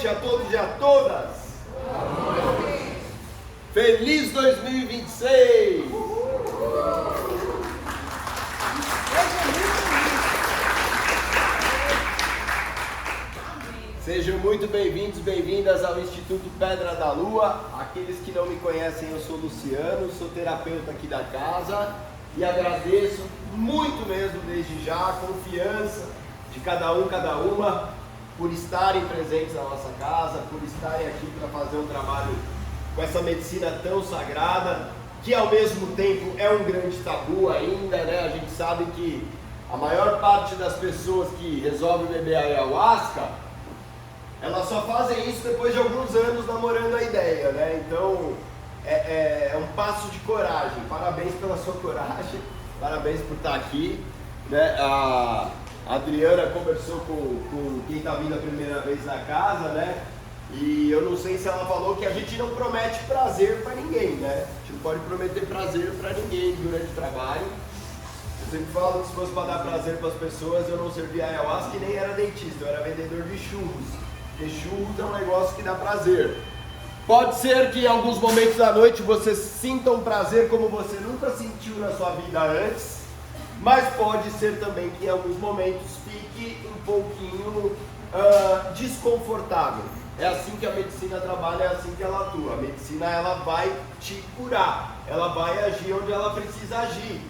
noite a todos e a todas. Feliz 2026. Sejam muito bem-vindos, bem-vindas ao Instituto Pedra da Lua. Aqueles que não me conhecem, eu sou Luciano, sou terapeuta aqui da casa e agradeço muito mesmo desde já a confiança de cada um, cada uma, por estarem presentes na nossa casa, por estarem aqui para fazer um trabalho com essa medicina tão sagrada, que ao mesmo tempo é um grande tabu ainda, né? A gente sabe que a maior parte das pessoas que resolvem beber ayahuasca, elas só fazem isso depois de alguns anos namorando a ideia, né? Então é um passo de coragem. Parabéns pela sua coragem, parabéns por estar aqui, né? A Adriana conversou com quem está vindo a primeira vez na casa, né? E eu não sei se ela falou que a gente não promete prazer para ninguém, né? A gente não pode prometer prazer para ninguém durante o trabalho. Eu sempre falo que se fosse para dar prazer para as pessoas, eu não servia ayahuasca e nem era dentista, eu era vendedor de churros. Porque churros é um negócio que dá prazer. Pode ser que em alguns momentos da noite você sinta um prazer como você nunca sentiu na sua vida antes, mas pode ser também que em alguns momentos fique um pouquinho desconfortável. É assim que a medicina trabalha, é assim que ela atua. A medicina, ela vai te curar, ela vai agir onde ela precisa agir.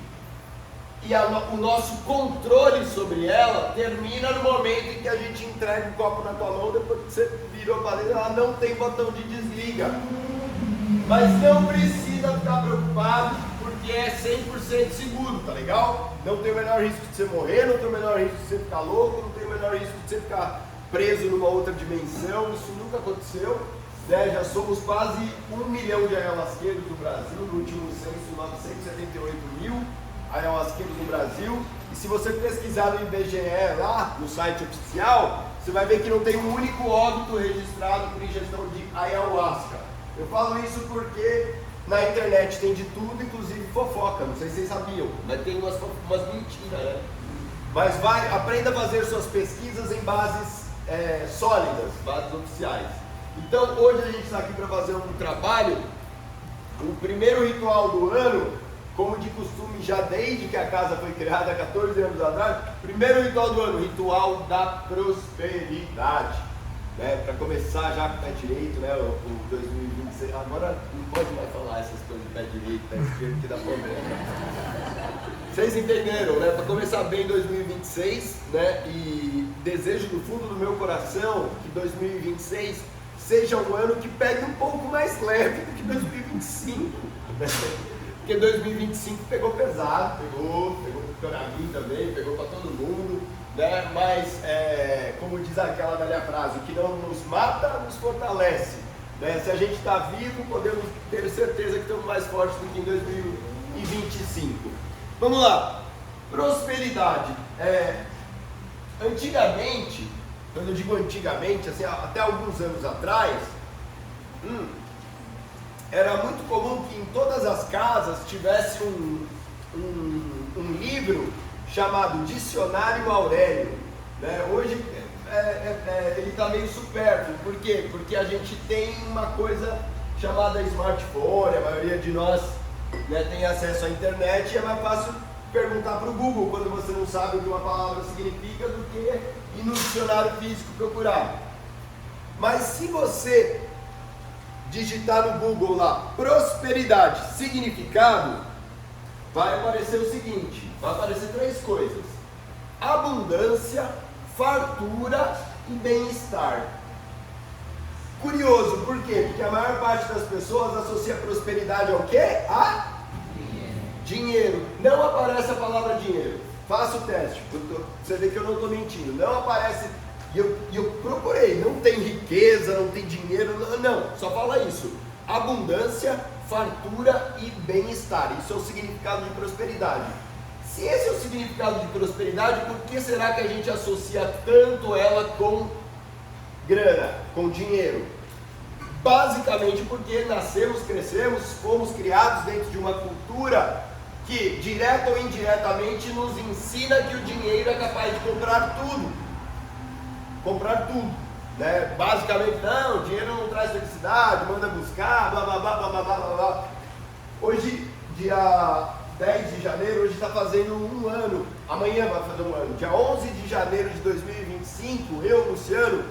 E o nosso controle sobre ela termina no momento em que a gente entrega o copo na tua mão, depois que você virou para dentro, ela não tem botão de desliga. Mas não precisa ficar preocupado, porque é 100% seguro, tá legal? Não tem o menor risco de você morrer, não tem o menor risco de você ficar louco, não tem o menor risco de você ficar preso numa outra dimensão, isso nunca aconteceu, né? Já somos quase 1 milhão de ayahuasqueiros no Brasil, no último censo 978 mil ayahuasqueiros no Brasil, e se você pesquisar no IBGE lá, no site oficial, você vai ver que não tem um único óbito registrado por ingestão de ayahuasca. Eu falo isso porque na internet tem de tudo, inclusive fofoca, não sei se vocês sabiam, mas tem umas mentiras, né? Mas aprenda a fazer suas pesquisas em bases sólidas, bases oficiais. Então hoje a gente está aqui para fazer um trabalho, o primeiro ritual do ano, como de costume já desde que a casa foi criada há 14 anos atrás, primeiro ritual do ano, ritual da prosperidade, né? Para começar já com o pé direito, né? O 2026, agora não pode mais falar essas coisas de pé direito, pé esquerdo, que dá problema. Vocês entenderam, né? Para começar bem 2026, né? E desejo do fundo do meu coração que 2026 seja um ano que pegue um pouco mais leve do que 2025, né? Porque 2025 pegou pesado, pegou para mim também, pegou para todo mundo, né? Mas, como diz aquela velha frase, o que não nos mata, nos fortalece, né? Se a gente está vivo, podemos ter certeza que estamos mais fortes do que em 2025. Vamos lá, prosperidade. Antigamente, quando eu digo antigamente, assim, até alguns anos atrás, era muito comum que em todas as casas tivesse um livro chamado Dicionário Aurélio, né? Hoje ele está meio supérfluo. Por quê? Porque a gente tem uma coisa chamada smartphone, a maioria de nós, né, tem acesso à internet e é mais fácil perguntar para o Google quando você não sabe o que uma palavra significa do que ir no dicionário físico procurar. Mas se você digitar no Google lá, prosperidade, significado, vai aparecer o seguinte, vai aparecer 3 coisas: abundância, fartura e bem-estar. Curioso, por quê? Porque a maior parte das pessoas associa prosperidade ao quê? A dinheiro. Não aparece a palavra dinheiro. Faça o teste, você vê que eu não estou mentindo, não aparece. E eu procurei, não tem riqueza, não tem dinheiro, não, só fala isso: abundância, fartura e bem-estar. Isso é o significado de prosperidade. Se esse é o significado de prosperidade, por que será que a gente associa tanto ela com grana, com dinheiro? Basicamente porque nascemos, crescemos, fomos criados dentro de uma cultura que, direta ou indiretamente, nos ensina que o dinheiro é capaz de comprar tudo. Comprar tudo. né? Basicamente, não, dinheiro não traz felicidade, manda buscar, blá blá blá blá blá blá blá. Hoje, dia 10 de janeiro, hoje está fazendo um ano, amanhã vai fazer um ano. Dia 11 de janeiro de 2025, eu, Luciano,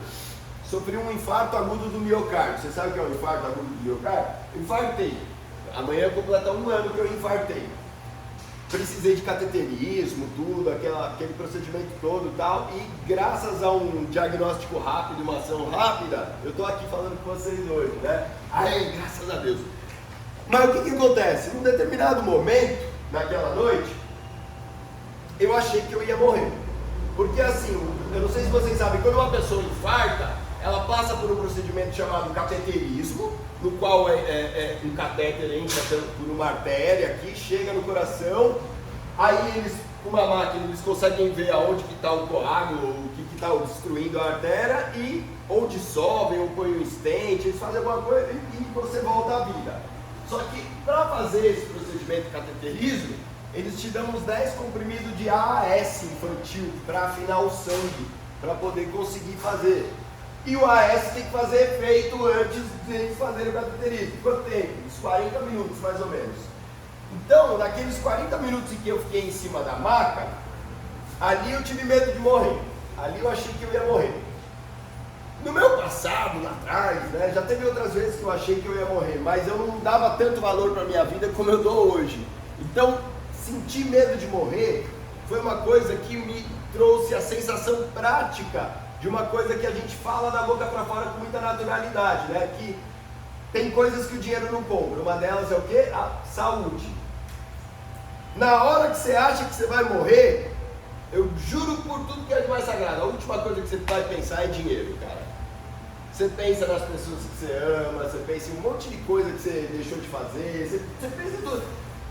sofri um infarto agudo do miocárdio. Você sabe o que é um infarto agudo do miocárdio? Eu infartei. Amanhã completa um ano que eu infartei. Precisei de cateterismo, tudo, aquele procedimento todo e tal. E graças a um diagnóstico rápido, uma ação rápida, eu estou aqui falando com vocês hoje, né? Aí, graças a Deus. Mas o que acontece? Num determinado momento, naquela noite, eu achei que eu ia morrer. Porque assim, eu não sei se vocês sabem, quando uma pessoa infarta, ela passa por um procedimento chamado cateterismo, no qual um catéter entra por uma artéria aqui, chega no coração, aí eles, com uma máquina, eles conseguem ver aonde que está o coágulo, o que está destruindo a artéria, e ou dissolvem, ou põem um stent, eles fazem alguma coisa e você volta à vida. Só que para fazer esse procedimento de cateterismo, eles te dão uns 10 comprimidos de AAS infantil para afinar o sangue, para poder conseguir fazer. E o AAS tem que fazer efeito antes de eles fazerem o cateterismo. Quanto tempo? Uns 40 minutos mais ou menos. Então, naqueles 40 minutos em que eu fiquei em cima da maca, ali eu tive medo de morrer. Ali eu achei que eu ia morrer. No meu passado, lá atrás, né, já teve outras vezes que eu achei que eu ia morrer, mas eu não dava tanto valor para a minha vida como eu dou hoje. Então, sentir medo de morrer foi uma coisa que me trouxe a sensação prática de uma coisa que a gente fala da boca para fora com muita naturalidade, né? Que tem coisas que o dinheiro não compra. Uma delas é o quê? A saúde. Na hora que você acha que você vai morrer, eu juro por tudo que é de mais sagrado, a última coisa que você vai pensar é dinheiro, cara. Você pensa nas pessoas que você ama, você pensa em um monte de coisa que você deixou de fazer, você pensa em tudo.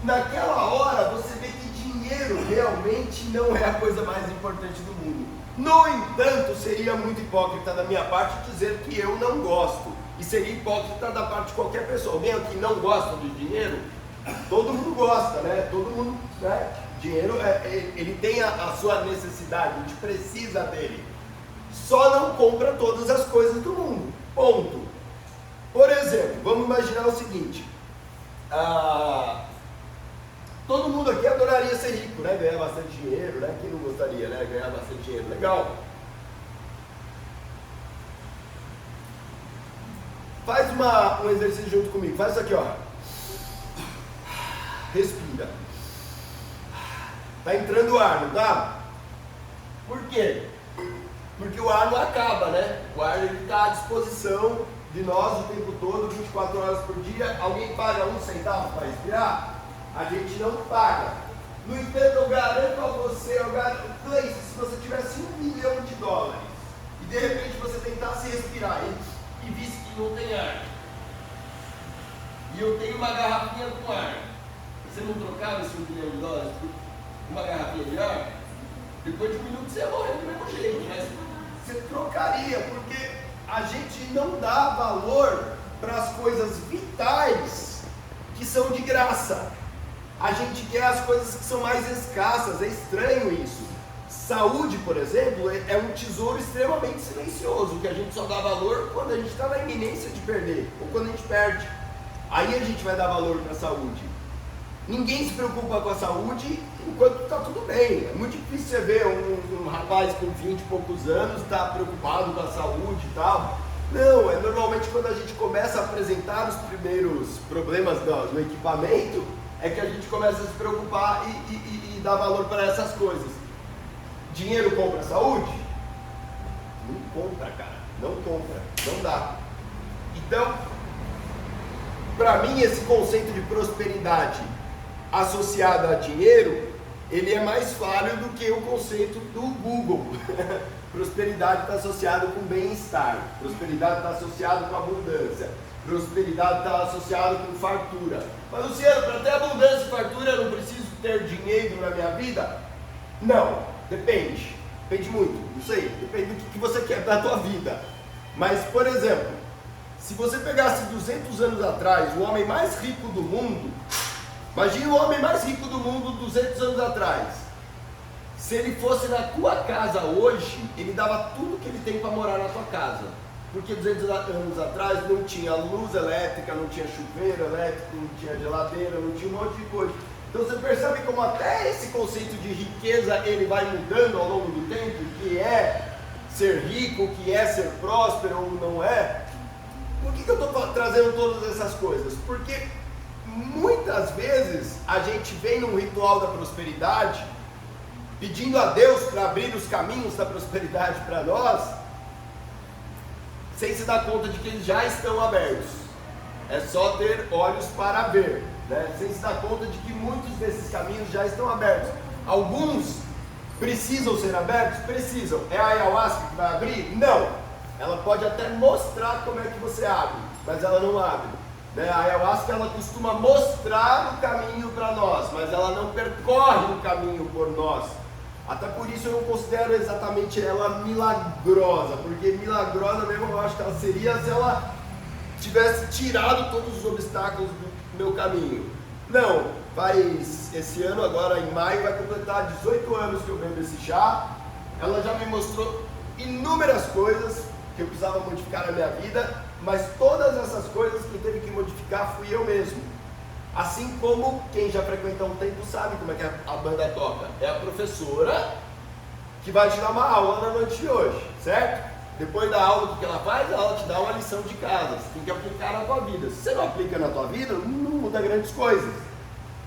Naquela hora você vê que dinheiro realmente não é a coisa mais importante do mundo. No entanto, seria muito hipócrita da minha parte dizer que eu não gosto. E seria hipócrita da parte de qualquer pessoa. Alguém que não gosta de dinheiro, todo mundo gosta, né? Todo mundo, né? Dinheiro, ele tem a sua necessidade, a gente precisa dele. Só não compra todas as coisas do mundo. Ponto. Por exemplo, vamos imaginar o seguinte. Todo mundo aqui adoraria ser rico, né? Ganhar bastante dinheiro, né? Quem não gostaria, né? Ganhar bastante dinheiro. Legal. Faz um exercício junto comigo. Faz isso aqui, ó. Respira. Tá entrando o ar, não tá? Por quê? Porque o ar não acaba, né? O ar ele está à disposição de nós o tempo todo, 24 horas por dia. Alguém paga 1 centavo para respirar? A gente não paga. No entanto, eu garanto a você, Gleice, se você tivesse $1 milhão e de repente você tentasse respirar e visse que não tem ar, e eu tenho uma garrafinha com ar, você não trocava esse $1 milhão por uma garrafinha de ar? Depois de 1 minuto você ia morrer do mesmo jeito, mas você trocaria, porque a gente não dá valor para as coisas vitais que são de graça. A gente quer as coisas que são mais escassas, é estranho isso. Saúde, por exemplo, é um tesouro extremamente silencioso, que a gente só dá valor quando a gente está na iminência de perder, ou quando a gente perde. Aí a gente vai dar valor para a saúde. Ninguém se preocupa com a saúde enquanto está tudo bem. É muito difícil você ver um rapaz com 20 e poucos anos estar preocupado com a saúde e tal. Não, é normalmente quando a gente começa a apresentar os primeiros problemas no equipamento, é que a gente começa a se preocupar e dar valor para essas coisas. Dinheiro compra saúde? Não compra, cara. Não compra. Não dá. Então, para mim, esse conceito de prosperidade associado a dinheiro, ele é mais falho do que o conceito do Google. Prosperidade está associado com bem-estar. Prosperidade está associado com abundância. Prosperidade está associado com fartura. Mas Luciano, para ter abundância e fartura eu não preciso ter dinheiro na minha vida? Não, depende. Depende muito, não sei. Depende do que você quer para a tua vida. Mas, por exemplo, se você pegasse 200 anos atrás, o homem mais rico do mundo, imagine o homem mais rico do mundo 200 anos atrás. Se ele fosse na tua casa hoje, ele dava tudo que ele tem para morar na tua casa. Porque 200 anos atrás não tinha luz elétrica, não tinha chuveiro elétrico, não tinha geladeira, não tinha um monte de coisa. Então você percebe como até esse conceito de riqueza ele vai mudando ao longo do tempo, que é ser rico, que é ser próspero ou não é. Por que eu estou trazendo todas essas coisas? Porque muitas vezes a gente vem num ritual da prosperidade, pedindo a Deus para abrir os caminhos da prosperidade para nós, sem se dar conta de que eles já estão abertos. É só ter olhos para ver, né? Sem se dar conta de que muitos desses caminhos já estão abertos. Alguns precisam ser abertos? Precisam. É a ayahuasca que vai abrir? Não. Ela pode até mostrar como é que você abre, mas ela não abre, né? A ayahuasca ela costuma mostrar o caminho para nós, mas ela não percorre o caminho por nós. Até por isso eu não considero exatamente ela milagrosa, porque milagrosa mesmo eu acho que ela seria se ela tivesse tirado todos os obstáculos do meu caminho. Não, esse ano agora em maio vai completar 18 anos que eu bebo esse chá. Ela já me mostrou inúmeras coisas que eu precisava modificar na minha vida, mas todas essas coisas que teve que modificar fui eu mesmo. Assim como quem já frequentou um tempo sabe como é que a banda toca. É a professora que vai te dar uma aula na noite de hoje, certo? Depois da aula, o que ela faz? Ela te dá uma lição de casa. Você tem que aplicar na tua vida. Se você não aplica na tua vida, não muda grandes coisas.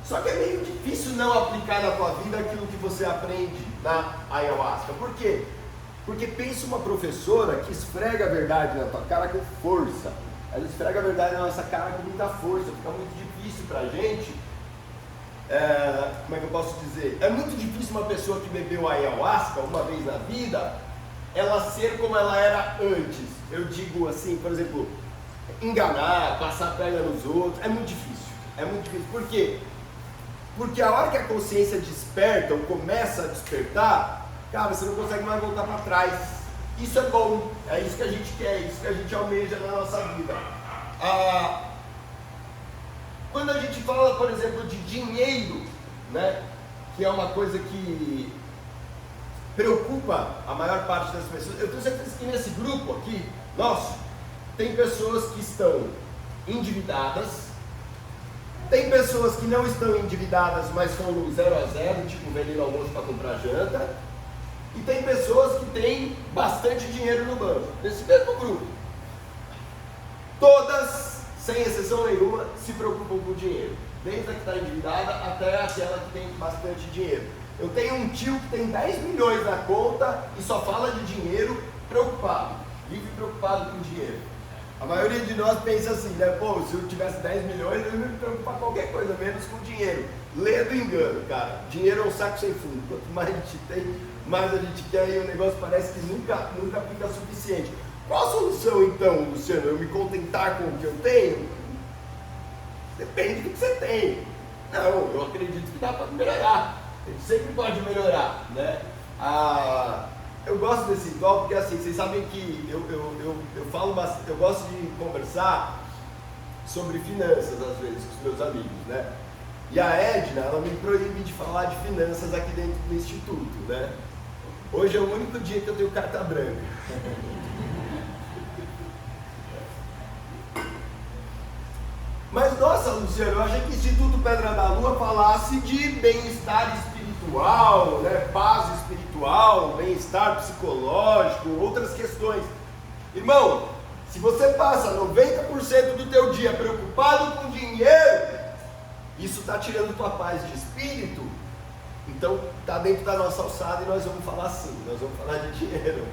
Só que é meio difícil não aplicar na tua vida aquilo que você aprende na ayahuasca. Por quê? Porque pensa uma professora que esfrega a verdade na tua cara com força. Ela esfrega a verdade na nossa cara com muita força. Fica muito difícil pra gente. Como é que eu posso dizer? É muito difícil uma pessoa que bebeu ayahuasca uma vez na vida, ela ser como ela era antes. Eu digo assim, por exemplo, enganar, passar a perna nos outros. É muito difícil. É muito difícil. Por quê? Porque a hora que a consciência desperta ou começa a despertar, cara, você não consegue mais voltar para trás. Isso é bom, é isso que a gente quer, é isso que a gente almeja na nossa vida. Quando a gente fala, por exemplo, de dinheiro, né, que é uma coisa que preocupa a maior parte das pessoas, eu tenho certeza que nesse grupo aqui, nosso, tem pessoas que estão endividadas, tem pessoas que não estão endividadas, mas estão no 0 a 0, tipo vendendo almoço para comprar janta. E tem pessoas que têm bastante dinheiro no banco, nesse mesmo grupo. Todas, sem exceção nenhuma, se preocupam com o dinheiro. Desde a que está endividada até aquela que tem bastante dinheiro. Eu tenho um tio que tem 10 milhões na conta e só fala de dinheiro preocupado. Vive preocupado com dinheiro. A maioria de nós pensa assim, né? Pô, se eu tivesse 10 milhões, eu ia me preocupar com qualquer coisa, menos com dinheiro. Lê do engano, cara. Dinheiro é um saco sem fundo. Quanto mais a gente tem, mais a gente quer e o negócio parece que nunca fica suficiente. Qual a solução então, Luciano? Eu me contentar com o que eu tenho? Depende do que você tem. Não, eu acredito que dá para melhorar. A gente sempre pode melhorar, né? Eu gosto desse ritual porque assim, vocês sabem que eu falo bastante, eu gosto de conversar sobre finanças às vezes com os meus amigos, né? E a Edna, ela me proíbe de falar de finanças aqui dentro do instituto, né? Hoje é o único dia que eu tenho carta branca. Mas nossa, Luciano, eu achei que o Instituto Pedra da Lua falasse de bem-estar espiritual, né? Paz espiritual, bem-estar psicológico, outras questões. Irmão, se você passa 90% do teu dia preocupado com dinheiro, isso está tirando tua paz de espírito. Então está dentro da nossa alçada e nós vamos falar assim, nós vamos falar de dinheiro.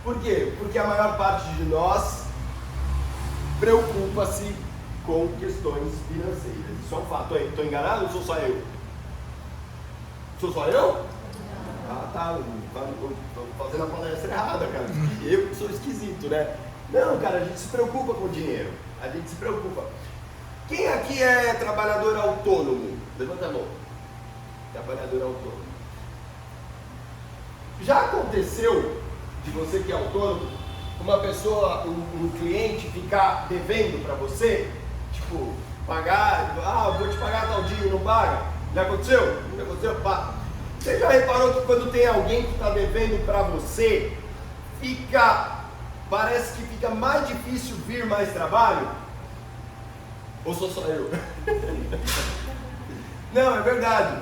Por quê? Porque a maior parte de nós preocupa-se com questões financeiras. Isso é um fato. Estou enganado ou sou só eu? Sou só eu? Ah, tá. Estou fazendo a palestra errada, cara. Eu que sou esquisito, né? Não, cara, a gente se preocupa com o dinheiro. A gente se preocupa. Quem aqui é trabalhador autônomo? Levanta a mão. Trabalhador autônomo. Já aconteceu de você que é autônomo, uma pessoa, um cliente ficar devendo para você? Tipo, pagar, eu vou te pagar tal dia e não paga? Já aconteceu? Já aconteceu? Pá. Você já reparou que quando tem alguém que está devendo para você, fica parece que fica mais difícil vir mais trabalho? Ou sou só eu? Não, é verdade.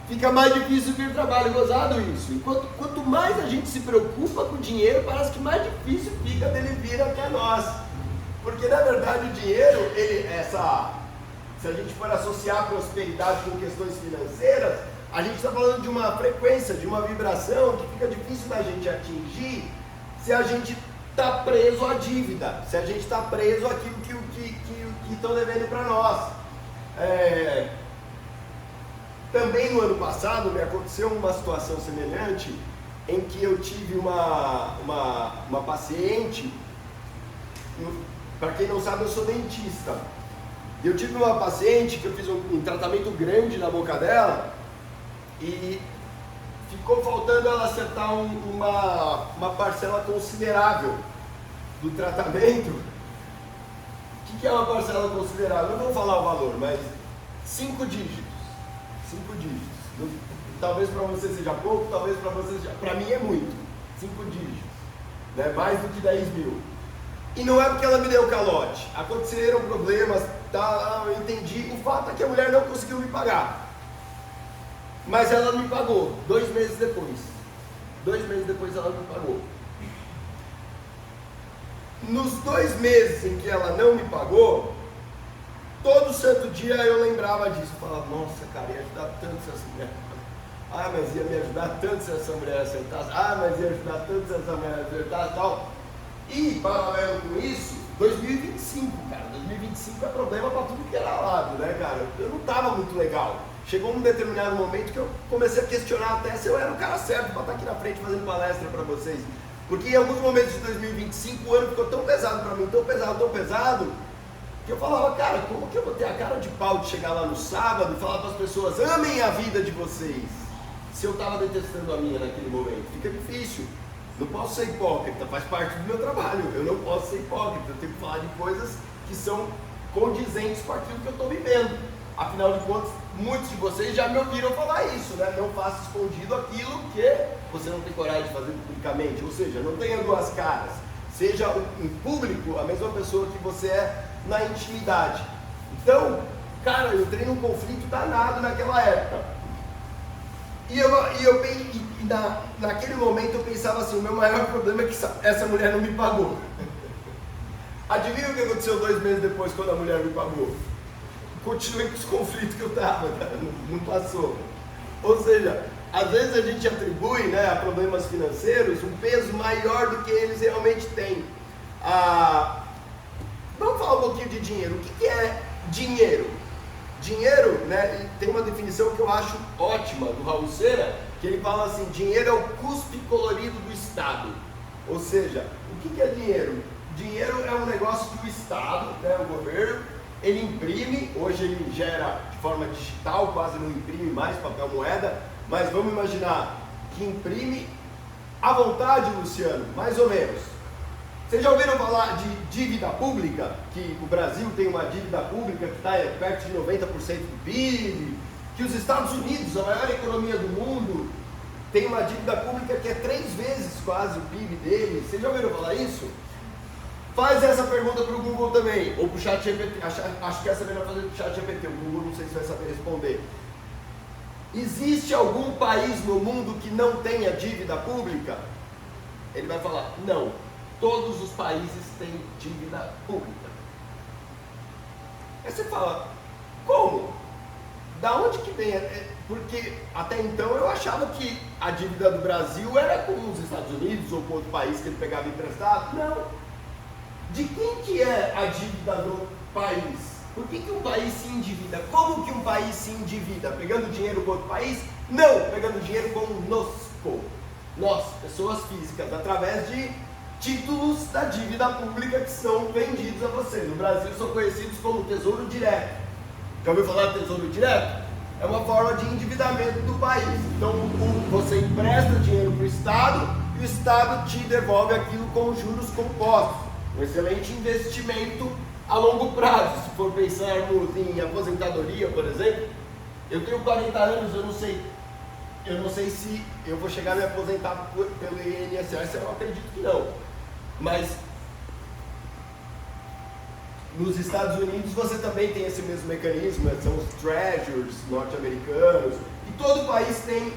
Fica mais difícil vir trabalho, gozado isso. Enquanto quanto mais a gente se preocupa com o dinheiro, parece que mais difícil fica dele vir até nós. Porque na verdade o dinheiro, se a gente for associar a prosperidade com questões financeiras, a gente está falando de uma frequência, de uma vibração que fica difícil da gente atingir se a gente está preso à dívida, se a gente está preso àquilo que estão devendo para nós. Também no ano passado me aconteceu uma situação semelhante em que eu tive uma paciente, para quem não sabe eu sou dentista, eu tive uma paciente que eu fiz um tratamento grande na boca dela e ficou faltando ela acertar uma parcela considerável do tratamento. O que é uma parcela considerável? Eu não vou falar o valor, mas 5 dígitos. 5 dígitos. Talvez para você seja pouco, talvez para você seja... Para mim é muito. 5 dígitos. Né? Mais do que 10 mil. E não é porque ela me deu calote. Aconteceram problemas, tá? Eu entendi. O fato é que a mulher não conseguiu me pagar. Mas ela me pagou 2 meses depois. 2 meses depois ela me pagou. Nos 2 meses em que ela não me pagou, todo santo dia eu lembrava disso. Eu falava, nossa, cara, ia ajudar tanto se essa mulher... Ah, mas ia me ajudar tanto se essa mulher acertasse. Ah, mas ia ajudar tanto se essa mulher acertasse e tal. E, paralelo com isso, 2025, cara. 2025 é problema para tudo que era lado, né, cara? Eu não tava muito legal. Chegou um determinado momento que eu comecei a questionar até se eu era o cara certo para estar aqui na frente fazendo palestra para vocês. Porque em alguns momentos de 2025 o ano ficou tão pesado para mim, tão pesado, que eu falava, cara, como que eu vou ter a cara de pau de chegar lá no sábado e falar para as pessoas, amem a vida de vocês, se eu estava detestando a minha naquele momento? Fica difícil. Não posso ser hipócrita, faz parte do meu trabalho, eu não posso ser hipócrita, eu tenho que falar de coisas que são condizentes com aquilo que eu estou vivendo. Afinal de contas, muitos de vocês já me ouviram falar isso, né? Não faça escondido aquilo que você não tem coragem de fazer publicamente, ou seja, não tenha 2 caras. Seja em público a mesma pessoa que você é na intimidade. Então, cara, eu entrei num conflito danado naquela época. Naquele momento eu pensava assim, o meu maior problema é que essa mulher não me pagou. Adivinha o que aconteceu 2 meses depois quando a mulher me pagou? Continuei com os conflitos que eu estava, não passou. Ou seja, às vezes a gente atribui, né, a problemas financeiros um peso maior do que eles realmente têm. Vamos falar um pouquinho de dinheiro. O que é dinheiro? Dinheiro, né, tem uma definição que eu acho ótima do Raul Cera, que ele fala assim, dinheiro é o cuspe colorido do Estado. Ou seja, o que é dinheiro? Dinheiro é um negócio que o Estado, né, o governo, ele imprime, hoje ele gera de forma digital, quase não imprime mais papel moeda, mas vamos imaginar que imprime à vontade, Luciano, mais ou menos. Vocês já ouviram falar de dívida pública? Que o Brasil tem uma dívida pública que está perto de 90% do PIB, que os Estados Unidos, a maior economia do mundo, tem uma dívida pública que é 3 vezes quase o PIB dele. Vocês já ouviram falar isso? Faz essa pergunta para o Google também, ou para o ChatGPT, acho que essa é melhor fazer para o ChatGPT, o Google não sei se vai saber responder. Existe algum país no mundo que não tenha dívida pública? Ele vai falar, não, todos os países têm dívida pública. Aí você fala, como? Da onde que vem? Porque até então eu achava que a dívida do Brasil era com os Estados Unidos ou com outro país que ele pegava emprestado. Não. De quem que é a dívida do país? Por que um país se endivida? Como que um país se endivida? Pegando dinheiro com outro país? Não, pegando dinheiro conosco. Nós, pessoas físicas, através de títulos da dívida pública que são vendidos a você. No Brasil são conhecidos como Tesouro Direto. Já ouviu falar de Tesouro Direto? É uma forma de endividamento do país. Então você empresta dinheiro para o Estado e o Estado te devolve aquilo com juros compostos. Um excelente investimento a longo prazo. Se for pensarmos em aposentadoria, por exemplo, eu tenho 40 anos, eu não sei se eu vou chegar a me aposentar pelo INSS, eu acredito que não. Mas nos Estados Unidos você também tem esse mesmo mecanismo, né? São os treasuries norte-americanos, e todo país tem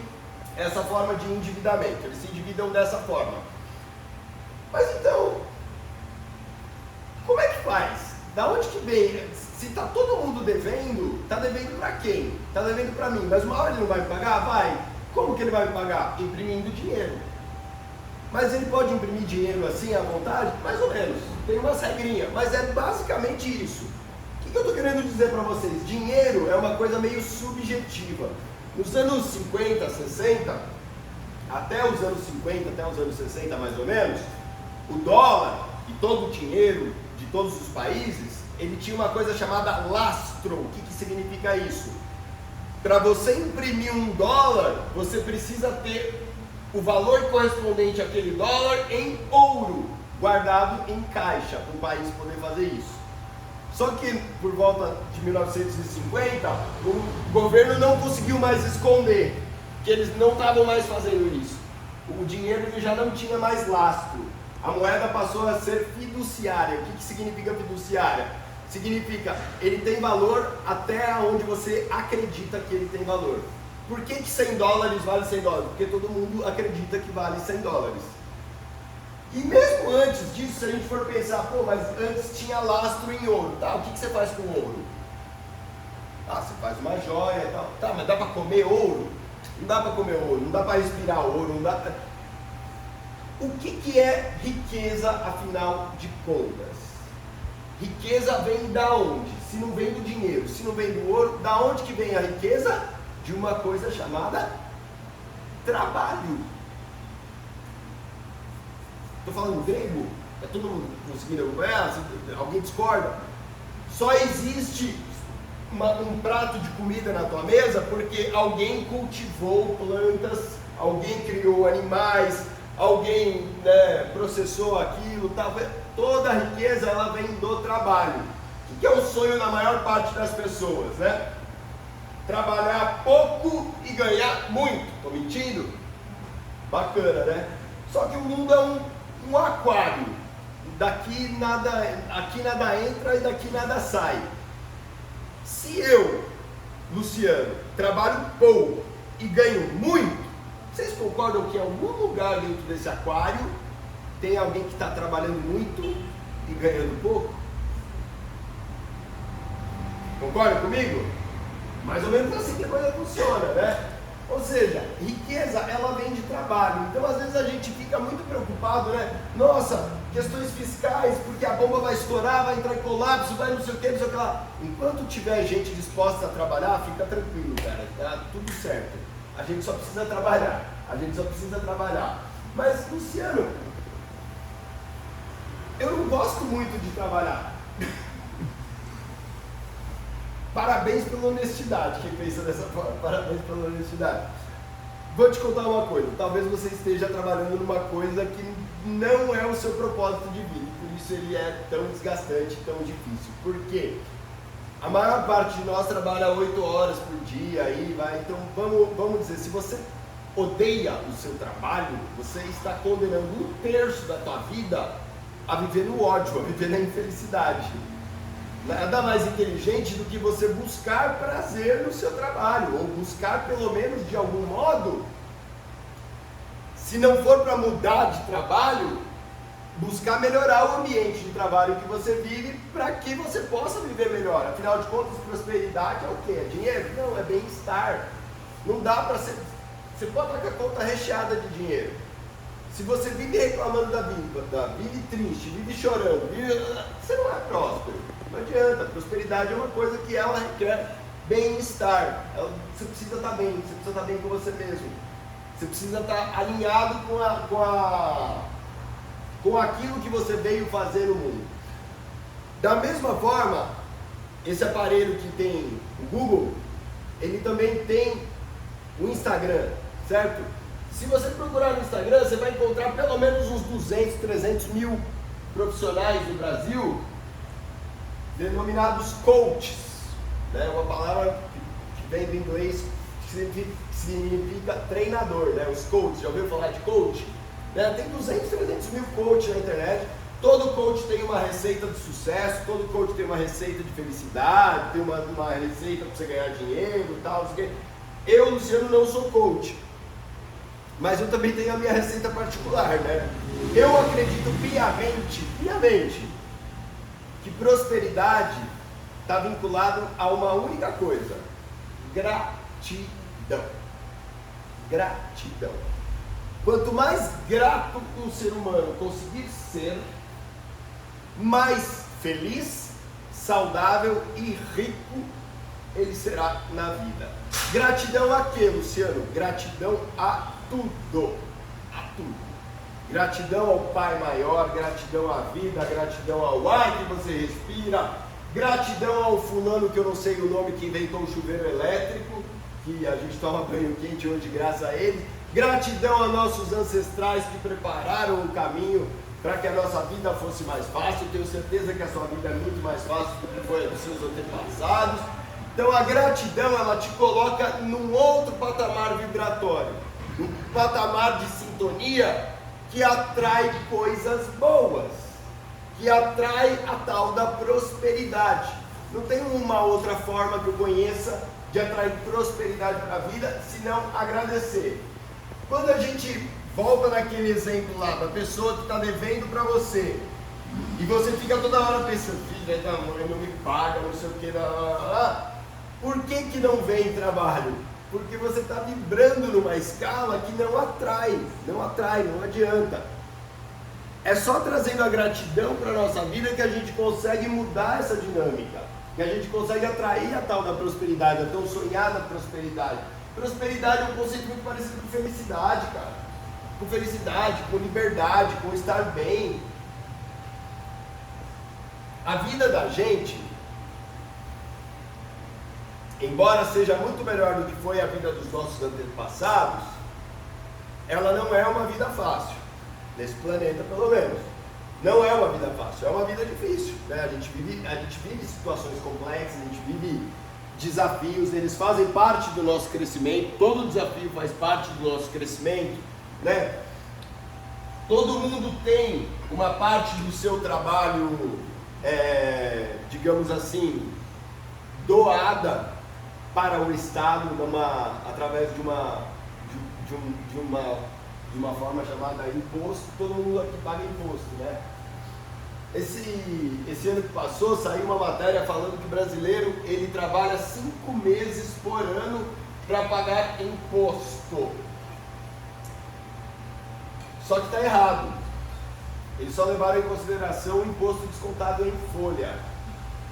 essa forma de endividamento, eles se endividam dessa forma. Mas então, como é que faz? Da onde que vem? Se está todo mundo devendo, está devendo para quem? Está devendo para mim, mas uma hora ele não vai me pagar? Vai. Como que ele vai me pagar? Imprimindo dinheiro. Mas ele pode imprimir dinheiro assim à vontade? Mais ou menos. Tem umas regrinhas, mas é basicamente isso. O que eu estou querendo dizer para vocês? Dinheiro é uma coisa meio subjetiva. Nos anos 50, 60, até os anos 50, até os anos 60 mais ou menos, o dólar e todo o dinheiro de todos os países, ele tinha uma coisa chamada lastro. O que significa isso? Para você imprimir um dólar, você precisa ter o valor correspondente àquele dólar em ouro, guardado em caixa, para o país poder fazer isso. Só que por volta de 1950, o governo não conseguiu mais esconder, que eles não estavam mais fazendo isso. O dinheiro ele já não tinha mais lastro. A moeda passou a ser fiduciária. O que significa fiduciária? Significa, ele tem valor até onde você acredita que ele tem valor. Por que 100 dólares vale 100 dólares? Porque todo mundo acredita que vale 100 dólares. E mesmo antes disso, se a gente for pensar, pô, mas antes tinha lastro em ouro, tá? O que você faz com ouro? Ah, você faz uma joia e tal. Tá, mas dá para comer ouro? Não dá para comer ouro, não dá para respirar ouro, não dá pra... O que é riqueza, afinal de contas? Riqueza vem da onde? Se não vem do dinheiro, se não vem do ouro, da onde que vem a riqueza? De uma coisa chamada trabalho. Estou falando grego? É todo mundo conseguindo acompanhar? Alguém discorda? Só existe um prato de comida na tua mesa porque alguém cultivou plantas, alguém criou animais, alguém, né, processou aquilo, tá? Toda a riqueza ela vem do trabalho. O que é o sonho da maior parte das pessoas, né? Trabalhar pouco e ganhar muito. Estou mentindo? Bacana, né? Só que o mundo é um aquário. Aqui nada entra e daqui nada sai. Se eu, Luciano, trabalho pouco e ganho muito, vocês concordam que em algum lugar dentro desse aquário tem alguém que está trabalhando muito e ganhando pouco? Concordam comigo? Mais ou menos assim que a coisa funciona, né? Ou seja, riqueza, ela vem de trabalho. Então, às vezes a gente fica muito preocupado, né? Nossa, questões fiscais, porque a bomba vai estourar, vai entrar em colapso, vai não sei o que, não sei o que lá. Enquanto tiver gente disposta a trabalhar, fica tranquilo, cara. Tá tudo certo. A gente só precisa trabalhar. A gente só precisa trabalhar. Mas, Luciano, eu não gosto muito de trabalhar. Parabéns pela honestidade, quem pensa dessa forma, parabéns pela honestidade. Vou te contar uma coisa, talvez você esteja trabalhando numa coisa que não é o seu propósito de vida, por isso ele é tão desgastante, tão difícil. Por quê? A maior parte de nós trabalha 8 horas por dia, aí vai. Então vamos dizer, se você odeia o seu trabalho, você está condenando 1/3 da tua vida a viver no ódio, a viver na infelicidade. Nada mais inteligente do que você buscar prazer no seu trabalho, ou buscar pelo menos de algum modo, se não for para mudar de trabalho, buscar melhorar o ambiente de trabalho que você vive para que você possa viver melhor. Afinal de contas, prosperidade é o quê? É dinheiro? Não, é bem-estar. Não dá para ser... Você pode estar com a conta recheada de dinheiro. Se você vive reclamando da vida, vive triste, vive chorando, você não é próspero. Não adianta, prosperidade é uma coisa que ela requer bem-estar. Você precisa estar bem, você precisa estar bem com você mesmo. Você precisa estar alinhado com aquilo que você veio fazer no mundo. Da mesma forma, esse aparelho que tem o Google, ele também tem o Instagram, certo? Se você procurar no Instagram, você vai encontrar pelo menos uns 200, 300 mil profissionais do Brasil denominados coaches, né? Uma palavra que vem do inglês que significa treinador, né? Os coaches, já ouviu falar de coach? né? Tem 200, 300 mil coaches na internet. Todo coach tem uma receita de sucesso, todo coach tem uma receita de felicidade, tem uma receita para você ganhar dinheiro e tal. Eu, Luciano, não sou coach, mas eu também tenho a minha receita particular, né? Eu acredito piamente, que prosperidade está vinculado a uma única coisa: gratidão. Gratidão. Quanto mais grato um ser humano conseguir ser, mais feliz, saudável e rico ele será na vida. Gratidão a quê, Luciano? Gratidão a tudo. A tudo. Gratidão ao Pai Maior, gratidão à vida, gratidão ao ar que você respira, gratidão ao fulano que eu não sei o nome que inventou o chuveiro elétrico, que a gente toma banho quente hoje graças a ele. Gratidão a nossos ancestrais que prepararam o caminho para que a nossa vida fosse mais fácil. Tenho certeza que a sua vida é muito mais fácil do que foi a dos seus antepassados. Então a gratidão, ela te coloca num outro patamar vibratório, um patamar de sintonia que atrai coisas boas, que atrai a tal da prosperidade. Não tem uma outra forma que eu conheça de atrair prosperidade para a vida senão agradecer. Quando a gente volta naquele exemplo lá da pessoa que está devendo para você, e você fica toda hora pensando, filha da mãe, não me paga, não sei o que, por que não vem trabalho? Porque você está vibrando numa escala que não atrai, não adianta. É só trazendo a gratidão para a nossa vida que a gente consegue mudar essa dinâmica, que a gente consegue atrair a tal da prosperidade, a tão sonhada prosperidade. Prosperidade é um conceito muito parecido com felicidade, cara. Com felicidade, com liberdade, com estar bem. A vida da gente, embora seja muito melhor do que foi a vida dos nossos antepassados, ela não é uma vida fácil, nesse planeta pelo menos. Não é uma vida fácil, é uma vida difícil, né? A gente vive situações complexas, a gente vive desafios, eles fazem parte do nosso crescimento, todo desafio faz parte do nosso crescimento, né? Todo mundo tem uma parte do seu trabalho, digamos assim, doada para o Estado, através de uma forma chamada imposto. Todo mundo aqui paga imposto, né? Esse ano que passou, saiu uma matéria falando que o brasileiro, ele trabalha 5 meses por ano para pagar imposto. Só que está errado. Eles só levaram em consideração o imposto descontado em folha.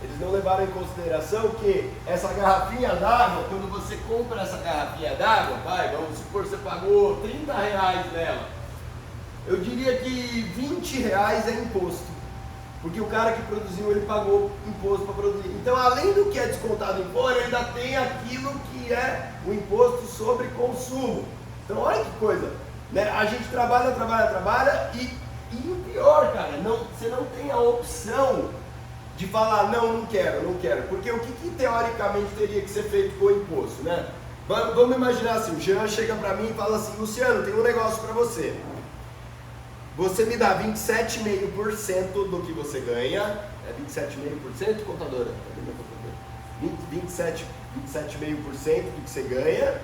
Eles não levaram em consideração que essa garrafinha d'água, quando você compra essa garrafinha d'água, vamos supor que você pagou R$30 nela. Eu diria que R$20 é imposto. Porque o cara que produziu, ele pagou imposto para produzir. Então, além do que é descontado em folha, ainda tem aquilo que é o imposto sobre consumo. Então, olha que coisa, né? A gente trabalha e o pior, cara, você não tem a opção de falar, não quero. Porque o que teoricamente teria que ser feito com o imposto, né? Vamos imaginar assim, o Jean chega para mim e fala assim, Luciano, tem um negócio para você. Você me dá 27,5% do que você ganha. É 27,5%, contadora? 27,5% do que você ganha.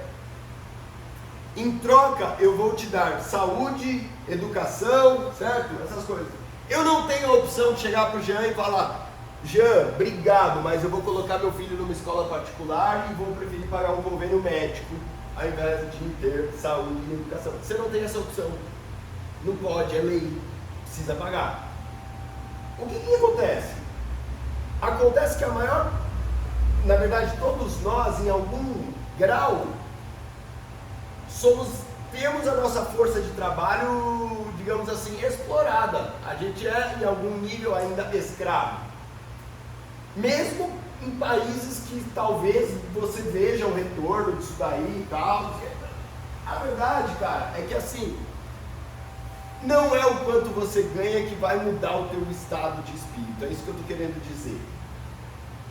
Em troca, eu vou te dar saúde, educação, certo? Essas coisas. Eu não tenho a opção de chegar para o Jean e falar, Jean, obrigado, mas eu vou colocar meu filho numa escola particular e vou preferir pagar um convênio médico ao invés de ter saúde e educação. Você não tem essa opção. Não pode, é lei, precisa pagar. O que acontece? Acontece que na verdade todos nós em algum grau temos a nossa força de trabalho, digamos assim, explorada. A gente é em algum nível ainda escravo. Mesmo em países que talvez você veja o retorno disso daí e tal. A verdade, cara, é que assim, não é o quanto você ganha que vai mudar o teu estado de espírito. É isso que eu estou querendo dizer.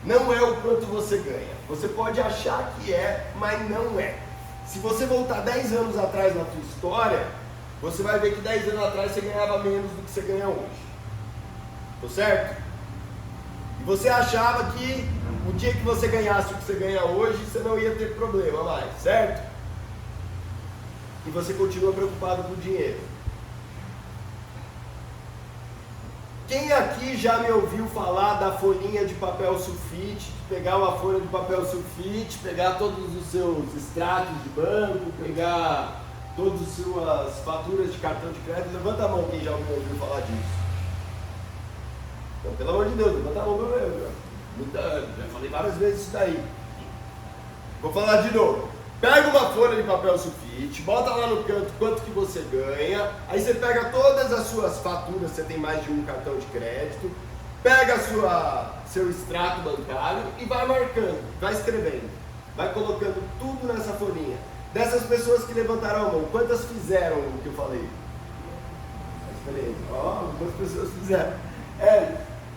Não é o quanto você ganha. Você pode achar que é, mas não é. Se você voltar 10 anos atrás na tua história, você vai ver que 10 anos atrás você ganhava menos do que você ganha hoje. Tô certo? E você achava que o dia que você ganhasse o que você ganha hoje, você não ia ter problema mais, certo? E você continua preocupado com o dinheiro. Quem aqui já me ouviu falar da folhinha de papel sulfite, de pegar uma folha de papel sulfite, pegar todos os seus extratos de banco, pegar todas as suas faturas de cartão de crédito? Levanta a mão quem já me ouviu falar disso. Então, pelo amor de Deus, levanta a mão do meu. Já falei várias vezes isso daí. Vou falar de novo. Pega uma folha de papel sulfite, bota lá no canto quanto que você ganha, aí você pega todas as suas faturas, você tem mais de um cartão de crédito, pega seu extrato bancário e vai marcando, vai escrevendo, vai colocando tudo nessa folhinha. Dessas pessoas que levantaram a mão, quantas fizeram o que eu falei? Beleza, algumas pessoas fizeram.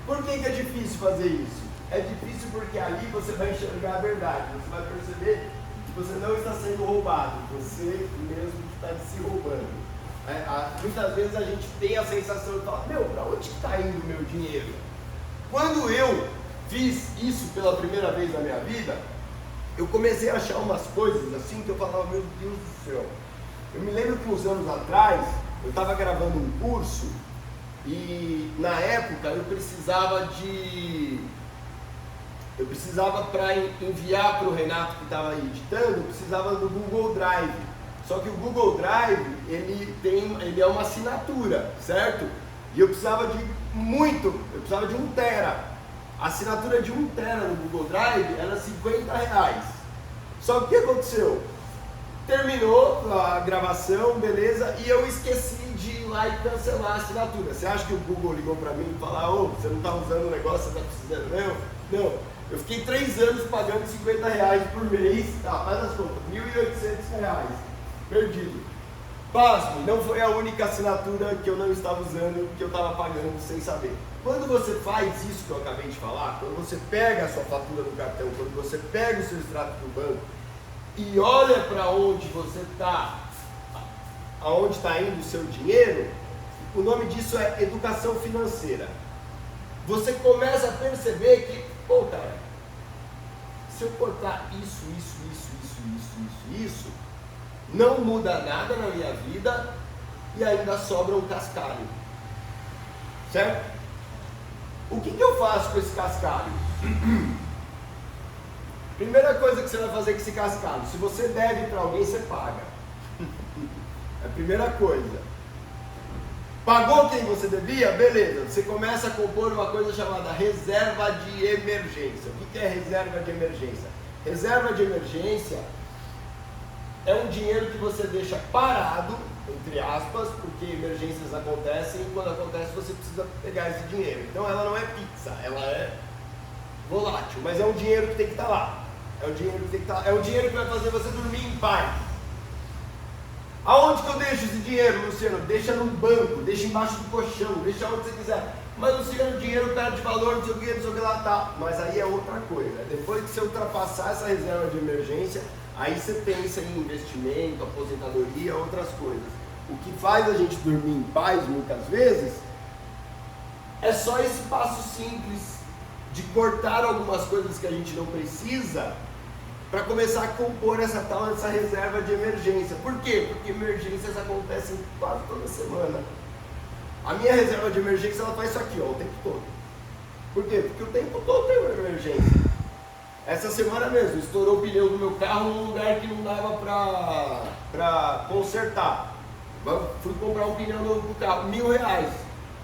Por que é difícil fazer isso? É difícil porque ali você vai enxergar a verdade, você vai perceber que você não está sendo roubado, você mesmo que está se roubando. Muitas vezes a gente tem a sensação de falar, para onde está indo o meu dinheiro? Quando eu fiz isso pela primeira vez na minha vida, eu comecei a achar umas coisas assim que eu falava, meu Deus do céu. Eu me lembro que uns anos atrás, eu estava gravando um curso e na época eu precisava para enviar para o Renato que estava editando, eu precisava do Google Drive. Só que o Google Drive, ele é uma assinatura, certo? E eu precisava de 1 tera. A assinatura de 1 tera no Google Drive era R$50. Só que o que aconteceu? Terminou a gravação, beleza, e eu esqueci de ir lá e cancelar a assinatura. Você acha que o Google ligou para mim e falou, você não está usando o negócio, você está precisando mesmo? Não. Eu fiquei 3 anos pagando R$50 por mês, faz as contas, R$1.800 perdido. Pasme, não foi a única assinatura que eu não estava usando, que eu estava pagando sem saber. Quando você faz isso que eu acabei de falar, quando você pega a sua fatura do cartão, quando você pega o seu extrato do banco e olha para onde você está, aonde está indo o seu dinheiro, o nome disso é educação financeira. Você começa a perceber que, cara, se eu cortar isso, não muda nada na minha vida e ainda sobra um cascalho, certo? O que eu faço com esse cascalho? Primeira coisa que você vai fazer com esse cascalho, se você deve para alguém, você paga. É a primeira coisa. Pagou quem você devia? Beleza, você começa a compor uma coisa chamada reserva de emergência. O que é reserva de emergência? Reserva de emergência é um dinheiro que você deixa parado, entre aspas, porque emergências acontecem e quando acontece você precisa pegar esse dinheiro. Então ela não é fixa, ela é volátil, mas é um dinheiro que tem que estar lá. É um dinheiro que vai fazer você dormir em paz. Aonde que eu deixo esse dinheiro, Luciano? Deixa no banco, deixa embaixo do colchão, deixa onde você quiser. Mas Luciano, o dinheiro perde valor, não sei o que lá, tá. Mas aí é outra coisa. Depois que você ultrapassar essa reserva de emergência, aí você pensa em investimento, aposentadoria, outras coisas. O que faz a gente dormir em paz, muitas vezes, é só esse passo simples de cortar algumas coisas que a gente não precisa para começar a compor essa reserva de emergência. Por quê? Porque emergências acontecem quase toda semana. A minha reserva de emergência, ela faz isso aqui, o tempo todo. Por quê? Porque o tempo todo tem uma emergência. Essa semana mesmo, estourou o pneu do meu carro num lugar que não dava para consertar. Fui comprar um pneu novo pro carro, R$1.000.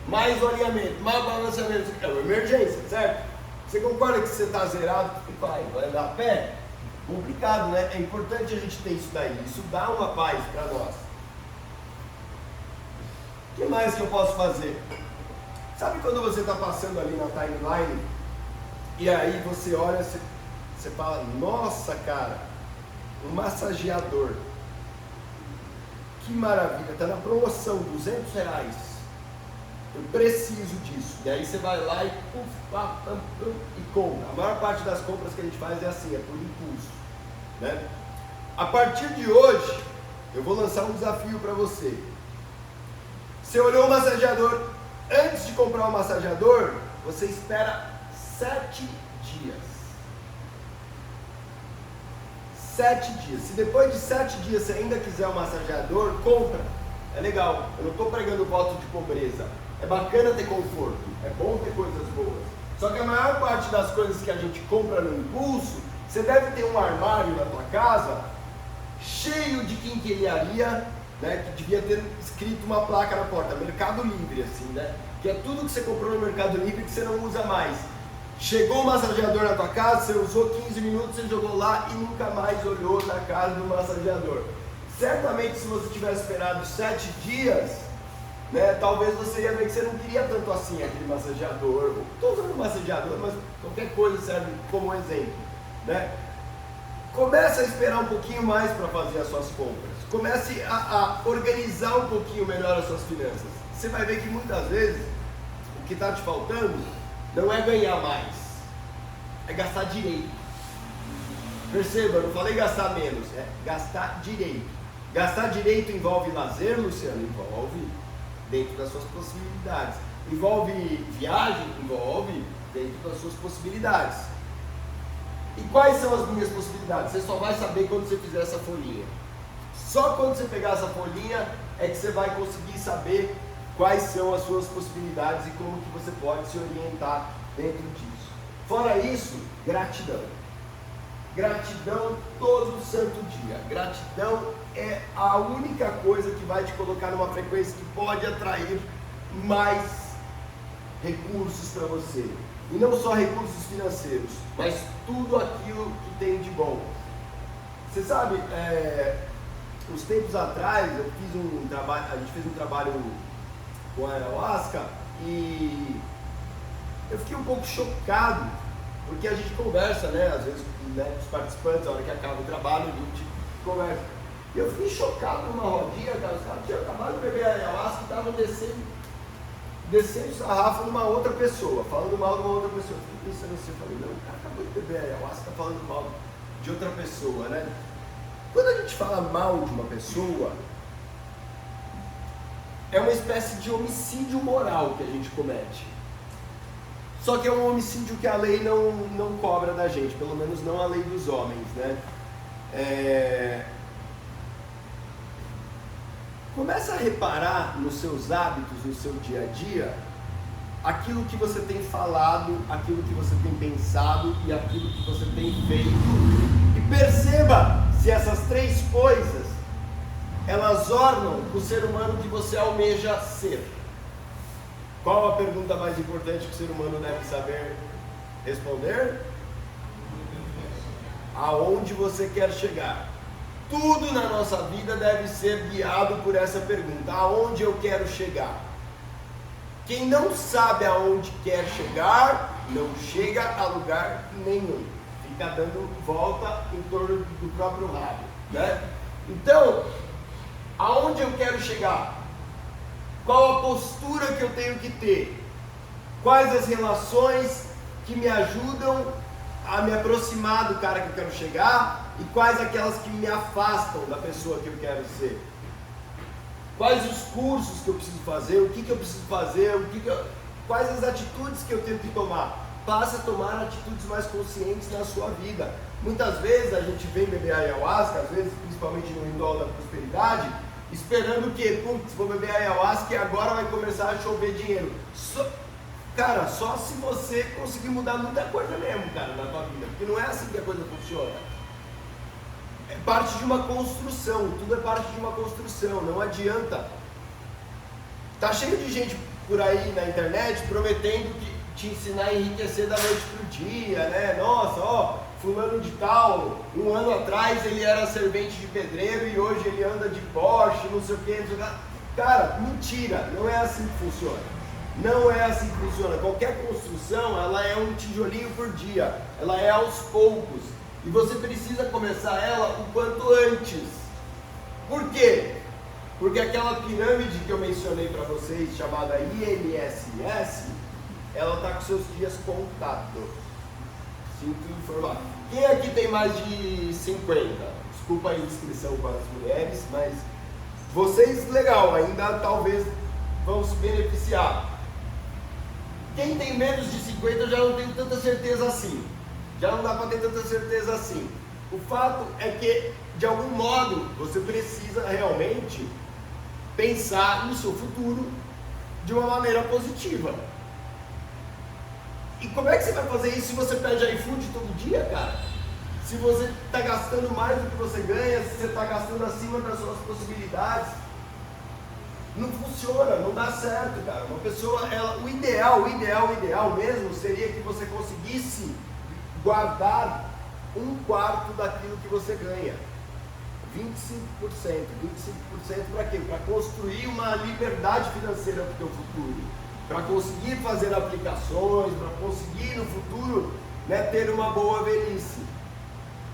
Mais o alinhamento, mais o balanceamento. É uma emergência, certo? Você concorda que você está zerado? Vai andar a pé? Complicado, né? É importante a gente ter isso daí. Isso dá uma paz para nós. O que mais que eu posso fazer? Sabe quando você está passando ali na timeline e aí você olha, você fala, nossa cara, um massageador. Que maravilha, está na promoção, R$200. Eu preciso disso. E aí você vai lá e compra. A maior parte das compras que a gente faz é assim, é por impulso, né? A partir de hoje, eu vou lançar um desafio para você. Você olhou o massageador, antes de comprar o massageador, você espera 7 dias. 7 dias. Se depois de 7 dias você ainda quiser o massageador, compra. É legal. Eu não estou pregando voto de pobreza. É bacana ter conforto. É bom ter coisas boas. Só que a maior parte das coisas que a gente compra no impulso, você deve ter um armário na tua casa cheio de quinquilharia, né, que devia ter escrito uma placa na porta, Mercado Livre, assim, né? Que é tudo que você comprou no Mercado Livre que você não usa mais. Chegou o massageador na tua casa, você usou 15 minutos, você jogou lá e nunca mais olhou na casa do massageador. Certamente, se você tivesse esperado 7 dias, né, talvez você ia ver que você não queria tanto assim aquele massageador. Estou usando massageador, mas qualquer coisa serve como exemplo, né? Comece a esperar um pouquinho mais para fazer as suas compras. Comece a organizar um pouquinho melhor as suas finanças. Você vai ver que muitas vezes o que está te faltando não é ganhar mais, é gastar direito. Perceba, eu não falei gastar menos, é gastar direito. Gastar direito envolve lazer, Luciano? Envolve, dentro das suas possibilidades. Envolve viagem? Envolve, dentro das suas possibilidades. E quais são as minhas possibilidades? Você só vai saber quando você fizer essa folhinha. Só quando você pegar essa folhinha é que você vai conseguir saber quais são as suas possibilidades e como que você pode se orientar dentro disso. Fora isso, gratidão. Gratidão todo santo dia. Gratidão é a única coisa que vai te colocar numa frequência que pode atrair mais recursos para você. E não só recursos financeiros, mas tudo aquilo que tem de bom. Você sabe, uns tempos atrás eu fiz um trabalho, a gente fez um trabalho com a ayahuasca e eu fiquei um pouco chocado, porque a gente conversa, né, às vezes, né, com os participantes, a hora que acaba o trabalho, a gente conversa. E eu fiquei chocado numa rodinha, cara, os caras tinham acabado de beber a ayahuasca e estavam descendo sarrafo numa outra pessoa, falando mal de uma outra pessoa. Eu fiquei pensando assim, eu falei, não, o cara acabou de beber a ayahuasca, tá falando mal de outra pessoa, né? Quando a gente fala mal de uma pessoa, é uma espécie de homicídio moral que a gente comete. Só que é um homicídio que a lei não cobra da gente, pelo menos não a lei dos homens, né? Começa a reparar nos seus hábitos, no seu dia a dia, aquilo que você tem falado, aquilo que você tem pensado e aquilo que você tem feito. E perceba se essas 3 coisas, elas ornam o ser humano que você almeja ser. Qual a pergunta mais importante que o ser humano deve saber responder? Aonde você quer chegar? Tudo na nossa vida deve ser guiado por essa pergunta: aonde eu quero chegar? Quem não sabe aonde quer chegar, não chega a lugar nenhum. Fica dando volta em torno do próprio rabo, né? Então, aonde eu quero chegar? Qual a postura que eu tenho que ter? Quais as relações que me ajudam a me aproximar do cara que eu quero chegar? E quais aquelas que me afastam da pessoa que eu quero ser? Quais os cursos que eu preciso fazer? O que eu preciso fazer? Quais as atitudes que eu tenho que tomar? Passe a tomar atitudes mais conscientes na sua vida. Muitas vezes a gente vem beber ayahuasca, às vezes principalmente no ritual da prosperidade, esperando que, putz, vou beber ayahuasca e agora vai começar a chover dinheiro. Cara, só se você conseguir mudar muita coisa mesmo, cara, na tua vida, porque não é assim que a coisa funciona. É parte de uma construção, tudo é parte de uma construção, não adianta. Tá cheio de gente por aí na internet prometendo que te ensinar a enriquecer da noite pro dia, né? Nossa, ó, fulano de tal, um ano atrás ele era servente de pedreiro e hoje ele anda de Porsche, não sei o que, não sei o que. Cara, mentira, não é assim que funciona. Não é assim que funciona. Qualquer construção, ela é um tijolinho por dia, ela é aos poucos. E você precisa começar ela o quanto antes. Por quê? Porque aquela pirâmide que eu mencionei para vocês, chamada INSS, ela está com seus dias contados. Sinto informar. Quem aqui tem mais de 50? Desculpa a indiscrição com as mulheres, mas vocês, legal, ainda talvez vão se beneficiar. Quem tem menos de 50 eu já não tenho tanta certeza assim. Já não dá para ter tanta certeza assim. O fato é que, de algum modo, você precisa realmente pensar no seu futuro de uma maneira positiva. E como é que você vai fazer isso se você pede iFood todo dia, cara? Se você está gastando mais do que você ganha, se você está gastando acima das suas possibilidades, não funciona, não dá certo, cara. Uma pessoa, o ideal mesmo seria que você conseguisse guardar 1/4 daquilo que você ganha. 25%. 25% para quê? Para construir uma liberdade financeira para o teu futuro. Para conseguir fazer aplicações, para conseguir no futuro, né, ter uma boa velhice.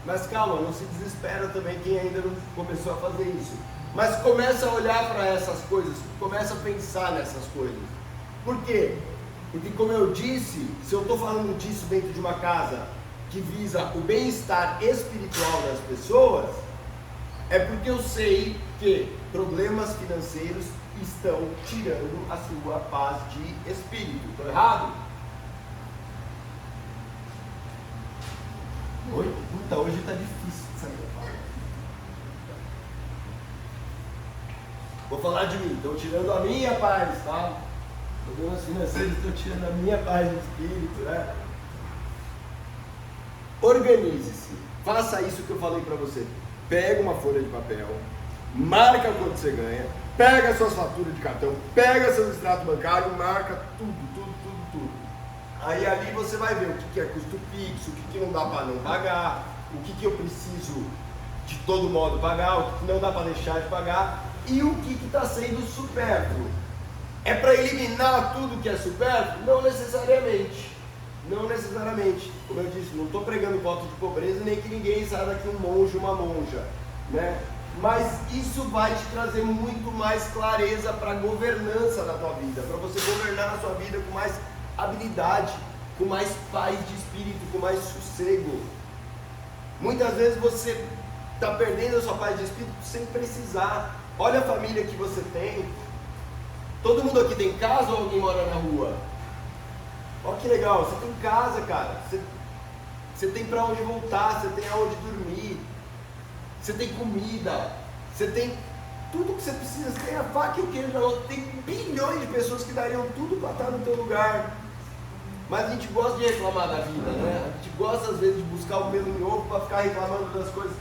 Mas calma, não se desespera também quem ainda não começou a fazer isso. Mas começa a olhar para essas coisas, começa a pensar nessas coisas. Por quê? Porque, como eu disse, se eu estou falando disso dentro de uma casa que visa o bem-estar espiritual das pessoas, é porque eu sei que problemas financeiros estão tirando a sua paz de espírito. Estou errado? Oi? Puta, hoje está difícil de sair da fala. Vou falar de mim, estão tirando a minha paz, tá? Problemas financeiros estão tirando a minha paz de espírito, né? Organize-se, faça isso que eu falei para você. Pega uma folha de papel, marca quanto você ganha, pega suas faturas de cartão, pega seus extratos bancários, marca tudo. Aí ali você vai ver o que é custo fixo, o que não dá para não pagar, o que eu preciso de todo modo pagar, o que não dá para deixar de pagar e o que está sendo supérfluo. É para eliminar tudo que é supérfluo? Não necessariamente. Não necessariamente. Como eu disse, não estou pregando voto de pobreza, nem que ninguém saia daqui um monge, uma monja, né? Mas isso vai te trazer muito mais clareza para a governança da tua vida, para você governar a sua vida com mais habilidade, com mais paz de espírito, com mais sossego. Muitas vezes você está perdendo a sua paz de espírito sem precisar. Olha a família que você tem. Todo mundo aqui tem casa ou alguém mora na rua? Olha que legal, você tem casa, cara. Você tem para onde voltar, você tem aonde dormir, você tem comida, você tem tudo que você precisa, você tem a faca e o queijo na mão. Tem bilhões de pessoas que dariam tudo para estar no teu lugar. Mas a gente gosta de reclamar da vida, né? A gente gosta às vezes de buscar o pelo em ovo para ficar reclamando das coisas.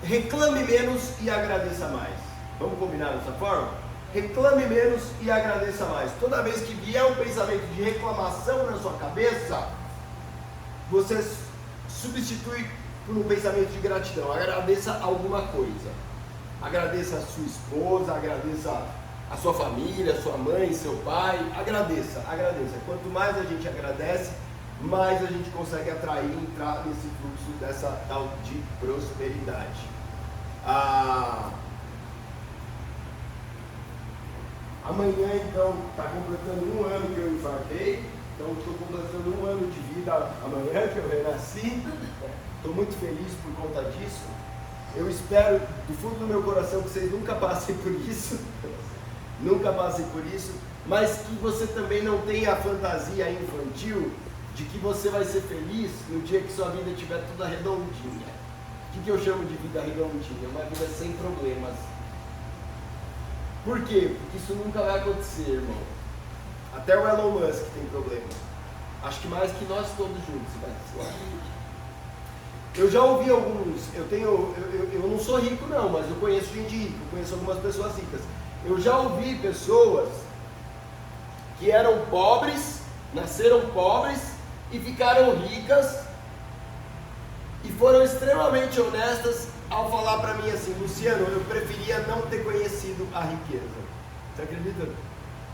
Reclame menos e agradeça mais. Vamos combinar dessa forma? Reclame menos e agradeça mais. Toda vez que vier um pensamento de reclamação na sua cabeça, você substitui por um pensamento de gratidão. Agradeça alguma coisa. Agradeça a sua esposa, agradeça a sua família, a sua mãe, seu pai. Agradeça. Quanto mais a gente agradece, mais a gente consegue atrair e entrar nesse fluxo dessa tal de prosperidade. Amanhã, então, está completando 1 ano que eu infartei. Então, estou completando 1 ano de vida amanhã que eu renasci. Estou muito feliz por conta disso. Eu espero, do fundo do meu coração, que vocês nunca passem por isso. Nunca passem por isso. Mas que você também não tenha a fantasia infantil de que você vai ser feliz no dia que sua vida estiver toda redondinha. O que eu chamo de vida redondinha? Uma vida sem problemas. Por quê? Porque isso nunca vai acontecer, irmão. Até o Elon Musk tem problema. Acho que mais que nós todos juntos, vai. Eu já ouvi alguns, eu não sou rico não, mas eu conheço gente rica, eu conheço algumas pessoas ricas. Eu já ouvi pessoas que eram pobres, nasceram pobres e ficaram ricas e foram extremamente honestas ao falar para mim assim: Luciano, eu preferia não ter conhecido a riqueza. Você acredita?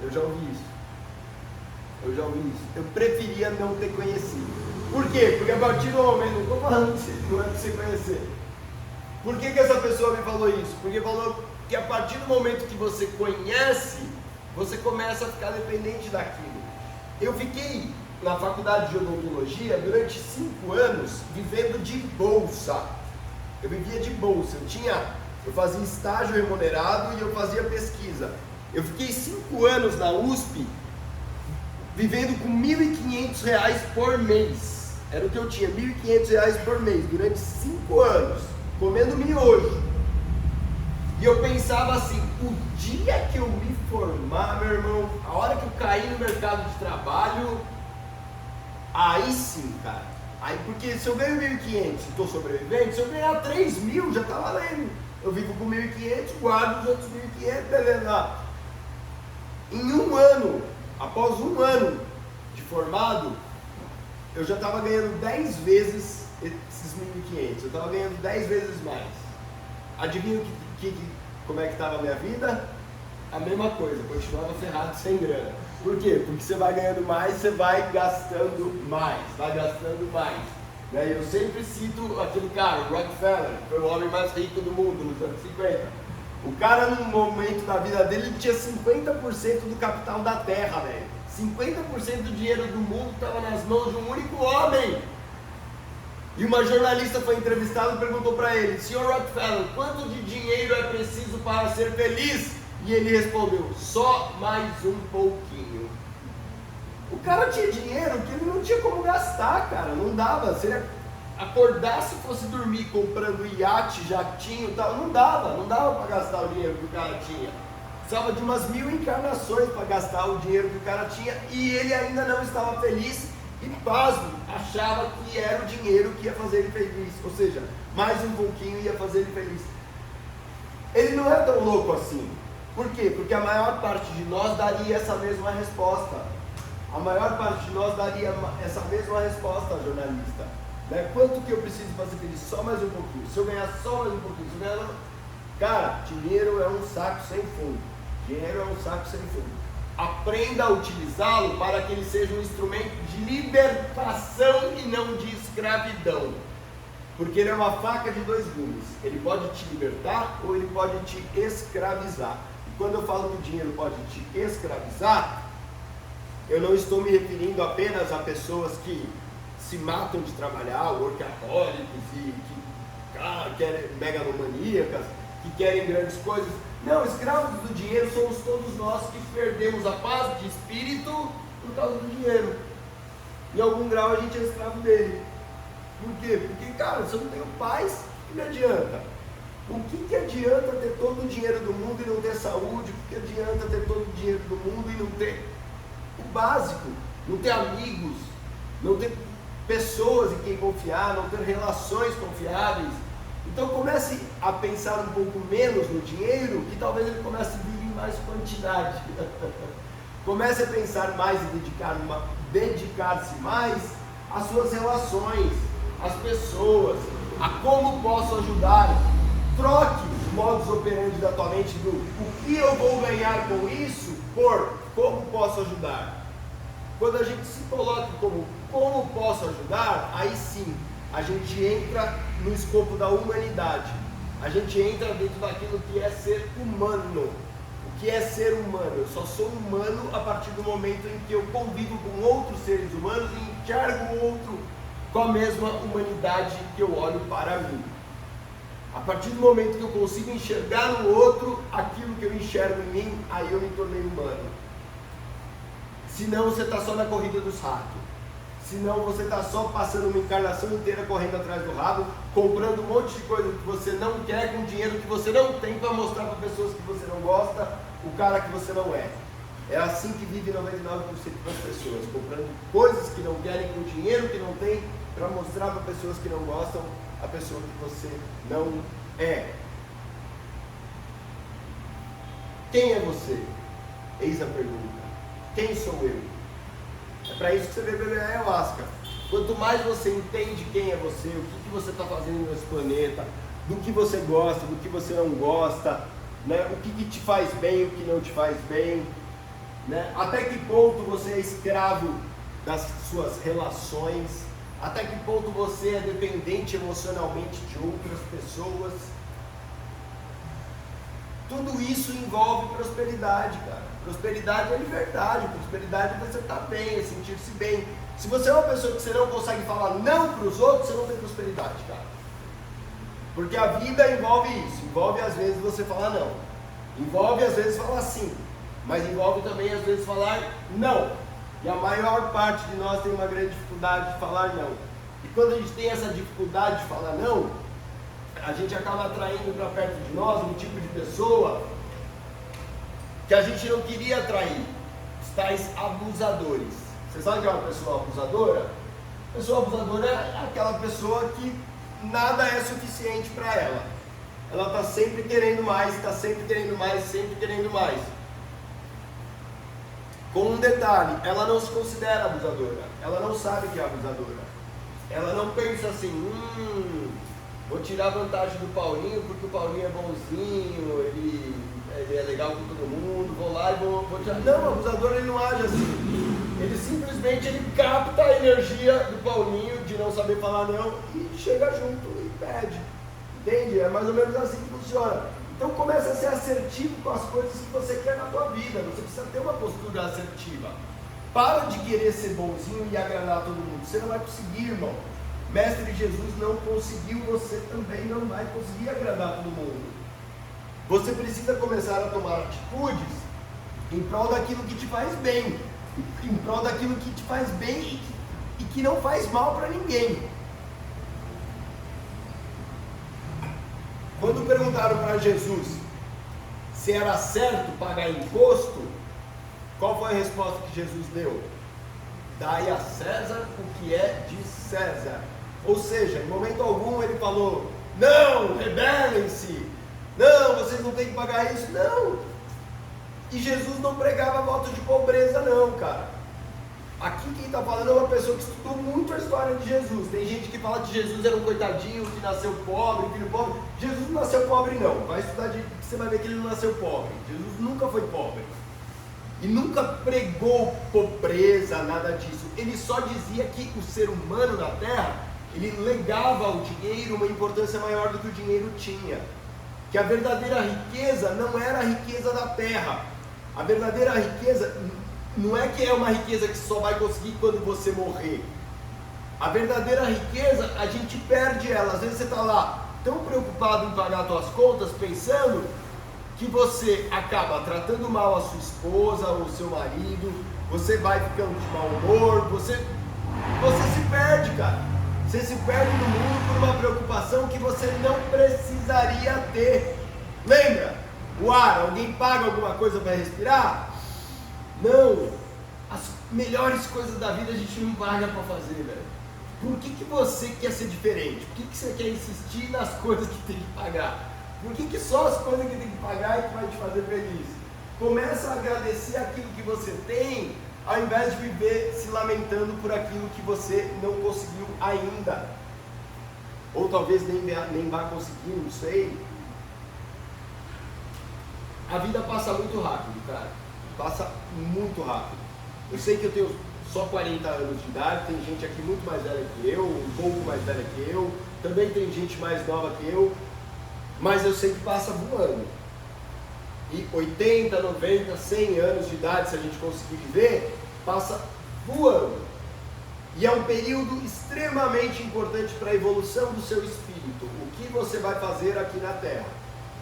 Eu já ouvi isso. Eu preferia não ter conhecido. Por quê? Porque a partir do momento, não estou falando não é para você conhecer. Por que essa pessoa me falou isso? Porque falou que a partir do momento que você conhece, você começa a ficar dependente daquilo. Eu fiquei na faculdade de odontologia durante 5 anos vivendo de bolsa. Eu vivia de bolsa. Eu fazia estágio remunerado e eu fazia pesquisa. Eu fiquei 5 anos na USP, vivendo com R$ 1.500 por mês. Era o que eu tinha, R$ 1.500 por mês, durante 5 anos, comendo miojo. E eu pensava assim, o dia que eu me formar, meu irmão, a hora que eu cair no mercado de trabalho, aí sim, cara. Aí, porque se eu ganho 1.500 e estou sobrevivendo, se eu ganhar 3.000, já está valendo. Eu vivo com 1.500, guardo os outros 1.500, beleza. Em um ano, após um ano de formado, eu já estava ganhando 10 vezes esses 1.500. Eu estava ganhando 10 vezes mais. Adivinha como é que estava a minha vida? A mesma coisa, continuava ferrado sem grana. Por quê? Porque você vai ganhando mais, você vai gastando mais, Né? Eu sempre cito aquele cara, o Rockefeller, que foi o homem mais rico do mundo nos anos 50. O cara, num momento da vida dele, ele tinha 50% do capital da terra, velho. 50% do dinheiro do mundo estava nas mãos de um único homem. E uma jornalista foi entrevistada e perguntou para ele: Sr. Rockefeller, quanto de dinheiro é preciso para ser feliz? E ele respondeu: só mais um pouquinho. O cara tinha dinheiro que ele não tinha como gastar, cara, não dava. Se ele acordasse e fosse dormir comprando iate, jatinho e tal, não dava para gastar o dinheiro que o cara tinha. Precisava de umas 1000 encarnações para gastar o dinheiro que o cara tinha, e ele ainda não estava feliz. E pasmo, achava que era o dinheiro que ia fazer ele feliz, ou seja, mais um pouquinho ia fazer ele feliz. Ele não é tão louco assim. Por quê? Porque a maior parte de nós daria essa mesma resposta. A maior parte de nós daria essa mesma resposta, jornalista. Né? Quanto que eu preciso para ser feliz? Só mais um pouquinho. Se eu ganhar só mais um pouquinho, se eu ganhar... Cara, dinheiro é um saco sem fundo. Dinheiro é um saco sem fundo. Aprenda a utilizá-lo para que ele seja um instrumento de libertação e não de escravidão. Porque ele é uma faca de 2 gumes. Ele pode te libertar ou ele pode te escravizar. E quando eu falo que o dinheiro pode te escravizar, eu não estou me referindo apenas a pessoas que se matam de trabalhar, workaholics e que querem megalomaníacas, que querem grandes coisas. Não, escravos do dinheiro somos todos nós que perdemos a paz de espírito por causa do dinheiro. Em algum grau a gente é escravo dele. Por quê? Porque, cara, se eu não tenho paz, o que me adianta? O que adianta ter todo o dinheiro do mundo e não ter saúde? O que adianta ter todo o dinheiro do mundo e não ter o básico? Não ter amigos, não ter pessoas em quem confiar, não ter relações confiáveis. Então comece a pensar um pouco menos no dinheiro, que talvez ele comece a vir em mais quantidade. Comece a pensar mais e dedicar-se mais às suas relações, às pessoas, a como posso ajudar. Troque os modus operandi da tua mente do o que eu vou ganhar com isso por como posso ajudar. Quando a gente se coloca como posso ajudar, aí sim a gente entra no escopo da humanidade. A gente entra dentro daquilo que é ser humano. O que é ser humano? Eu só sou humano a partir do momento em que eu convivo com outros seres humanos e enxergo o outro com a mesma humanidade que eu olho para mim. A partir do momento que eu consigo enxergar no outro aquilo que eu enxergo em mim, aí eu me tornei humano. Senão você está só na corrida dos ratos. Senão você está só passando uma encarnação inteira correndo atrás do rabo, comprando um monte de coisa que você não quer, com dinheiro que você não tem, para mostrar para pessoas que você não gosta, o cara que você não é. É assim que vive 99% das pessoas, comprando coisas que não querem, com dinheiro que não tem, para mostrar para pessoas que não gostam a pessoa que você não é. Quem é você? Eis a pergunta. Quem sou eu? É para isso que você deve beber ayahuasca. Quanto mais você entende quem é você, o que você está fazendo nesse planeta, do que você gosta, do que você não gosta, né? O que te faz bem, o que não te faz bem, né? Até que ponto você é escravo das suas relações, até que ponto você é dependente emocionalmente de outras pessoas. Tudo isso envolve prosperidade, cara. Prosperidade é liberdade, prosperidade é você estar bem, é sentir-se bem. Se você é uma pessoa que você não consegue falar não para os outros, você não tem prosperidade, cara. Porque a vida envolve isso, envolve às vezes você falar não, envolve às vezes falar sim. mas envolve também às vezes falar não. E a maior parte de nós tem uma grande dificuldade de falar não. E quando a gente tem essa dificuldade de falar não, a gente acaba atraindo para perto de nós um tipo de pessoa que a gente não queria atrair, os tais abusadores. Você sabe o que é uma pessoa abusadora? Pessoa abusadora é aquela pessoa que nada é suficiente para ela. Ela está sempre querendo mais, está sempre querendo mais, sempre querendo mais. Com um detalhe, ela não se considera abusadora, ela não sabe que é abusadora. Ela não pensa assim, vou tirar vantagem do Paulinho porque o Paulinho é bonzinho, ele é legal com todo mundo, vou lá e vou tirar. Não, o abusador ele não age assim. Ele simplesmente capta a energia do Paulinho de não saber falar não e chega junto e pede. Entende? É mais ou menos assim que funciona. Então começa a ser assertivo com as coisas que você quer na tua vida. Você precisa ter uma postura assertiva. Para de querer ser bonzinho e agradar todo mundo. Você não vai conseguir, irmão. Mestre Jesus não conseguiu, você também não vai conseguir agradar todo mundo. Você precisa começar a tomar atitudes em prol daquilo que te faz bem. Em prol daquilo que te faz bem e que não faz mal para ninguém. Quando perguntaram para Jesus se era certo pagar imposto, qual foi a resposta que Jesus deu? Dai a César o que é de César. Ou seja, em momento algum ele falou, não, rebelem-se, não, vocês não têm que pagar isso, não. E Jesus não pregava voto de pobreza não, cara. Aqui quem está falando é uma pessoa que estudou muito a história de Jesus. Tem gente que fala que Jesus era um coitadinho, que nasceu pobre, filho pobre. Jesus não nasceu pobre não, vai estudar que você vai ver que ele não nasceu pobre. Jesus nunca foi pobre. E nunca pregou pobreza, nada disso. Ele só dizia que o ser humano na Terra, ele legava ao dinheiro uma importância maior do que o dinheiro tinha. Que a verdadeira riqueza não era a riqueza da Terra. A verdadeira riqueza não é que é uma riqueza que só vai conseguir quando você morrer. A verdadeira riqueza, a gente perde ela. Às vezes você está lá tão preocupado em pagar suas contas, pensando que você acaba tratando mal a sua esposa ou o seu marido, você vai ficando de mau humor, você se perde, cara. Você se perde no mundo por uma preocupação que você não precisaria ter. Lembra? O ar, alguém paga alguma coisa para respirar? Não. As melhores coisas da vida a gente não paga para fazer, velho. Por que você quer ser diferente? Por que você quer insistir nas coisas que tem que pagar? Por que só as coisas que tem que pagar é que vai te fazer feliz? Começa a agradecer aquilo que você tem, ao invés de viver se lamentando por aquilo que você não conseguiu ainda. Ou talvez nem vá conseguir, não sei. A vida passa muito rápido, cara. Passa muito rápido. Eu sei que eu tenho só 40 anos de idade, tem gente aqui muito mais velha que eu, um pouco mais velha que eu, também tem gente mais nova que eu, mas eu sei que passa voando. E 80, 90, 100 anos de idade, se a gente conseguir viver, passa voando. E é um período extremamente importante para a evolução do seu espírito. O que você vai fazer aqui na Terra?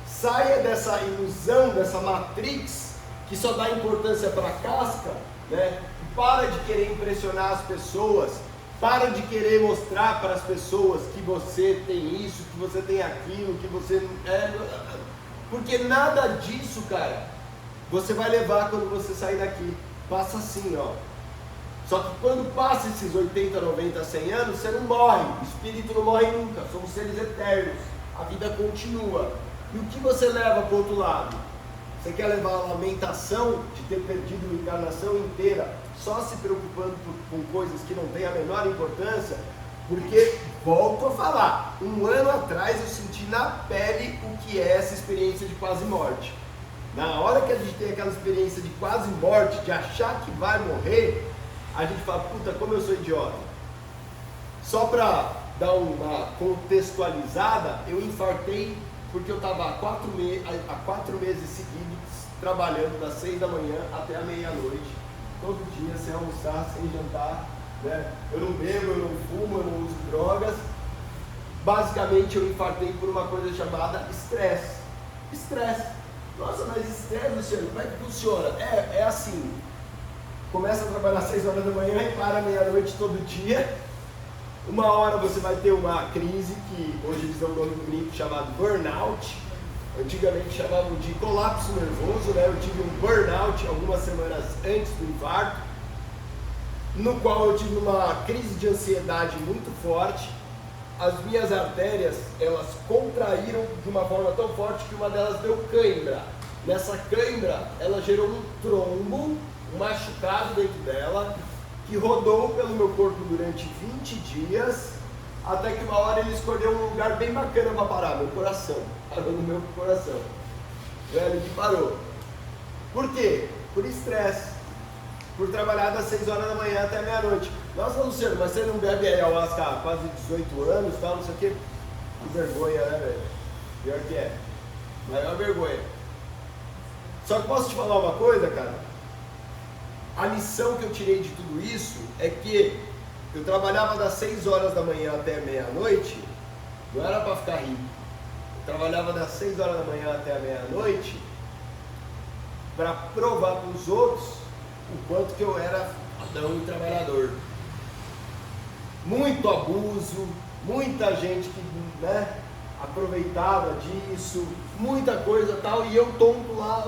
Saia dessa ilusão, dessa matrix, que só dá importância para a casca, né? Para de querer impressionar as pessoas, para de querer mostrar para as pessoas que você tem isso, que você tem aquilo, que você é... Porque nada disso, cara, você vai levar quando você sair daqui. Passa assim, ó. Só que quando passa esses 80, 90, 100 anos, você não morre. O espírito não morre nunca. Somos seres eternos. A vida continua. E o que você leva para o outro lado? Você quer levar a lamentação de ter perdido uma encarnação inteira só se preocupando com coisas que não têm a menor importância? Porque, volto a falar, um ano atrás eu senti na pele o que é essa experiência de quase morte. Na hora que a gente tem aquela experiência de quase morte, de achar que vai morrer, a gente fala, puta, como eu sou idiota. Só para dar uma contextualizada, eu infartei porque eu estava há 4 meses seguidos trabalhando das 6 da manhã até a meia-noite, todo dia, sem almoçar, sem jantar, né? Eu não bebo, eu não fumo, eu não uso drogas. Basicamente eu infartei por uma coisa chamada estresse. Nossa, mas estresse, Luciano, como é que funciona? É assim, começa a trabalhar às 6 horas da manhã e para meia-noite todo dia. Uma hora você vai ter uma crise, que hoje eles dão um nome bonito chamado burnout. Antigamente chamavam de colapso nervoso, né? Eu tive um burnout algumas semanas antes do infarto, no qual eu tive uma crise de ansiedade muito forte. As minhas artérias, elas contraíram de uma forma tão forte que uma delas deu cãibra. Nessa cãibra, ela gerou um trombo, um machucado dentro dela, que rodou pelo meu corpo durante 20 dias, até que uma hora ele escolheu um lugar bem bacana para parar, meu coração. Parou no meu coração. Velho, que parou. Por quê? Por estresse. Por trabalhar das 6 horas da manhã até meia-noite. Nossa, Luciano, mas você não bebe ayahuasca há quase 18 anos, tal, não sei o quê. Que vergonha, né, velho? Pior que é. Maior vergonha. Só que posso te falar uma coisa, cara? A lição que eu tirei de tudo isso é que eu trabalhava das 6 horas da manhã até meia-noite, não era para ficar rico. Eu trabalhava das 6 horas da manhã até a meia-noite para provar para os outros o quanto que eu era adão e trabalhador. Muito abuso, muita gente que, né, aproveitava disso, muita coisa tal, e eu tonto lá,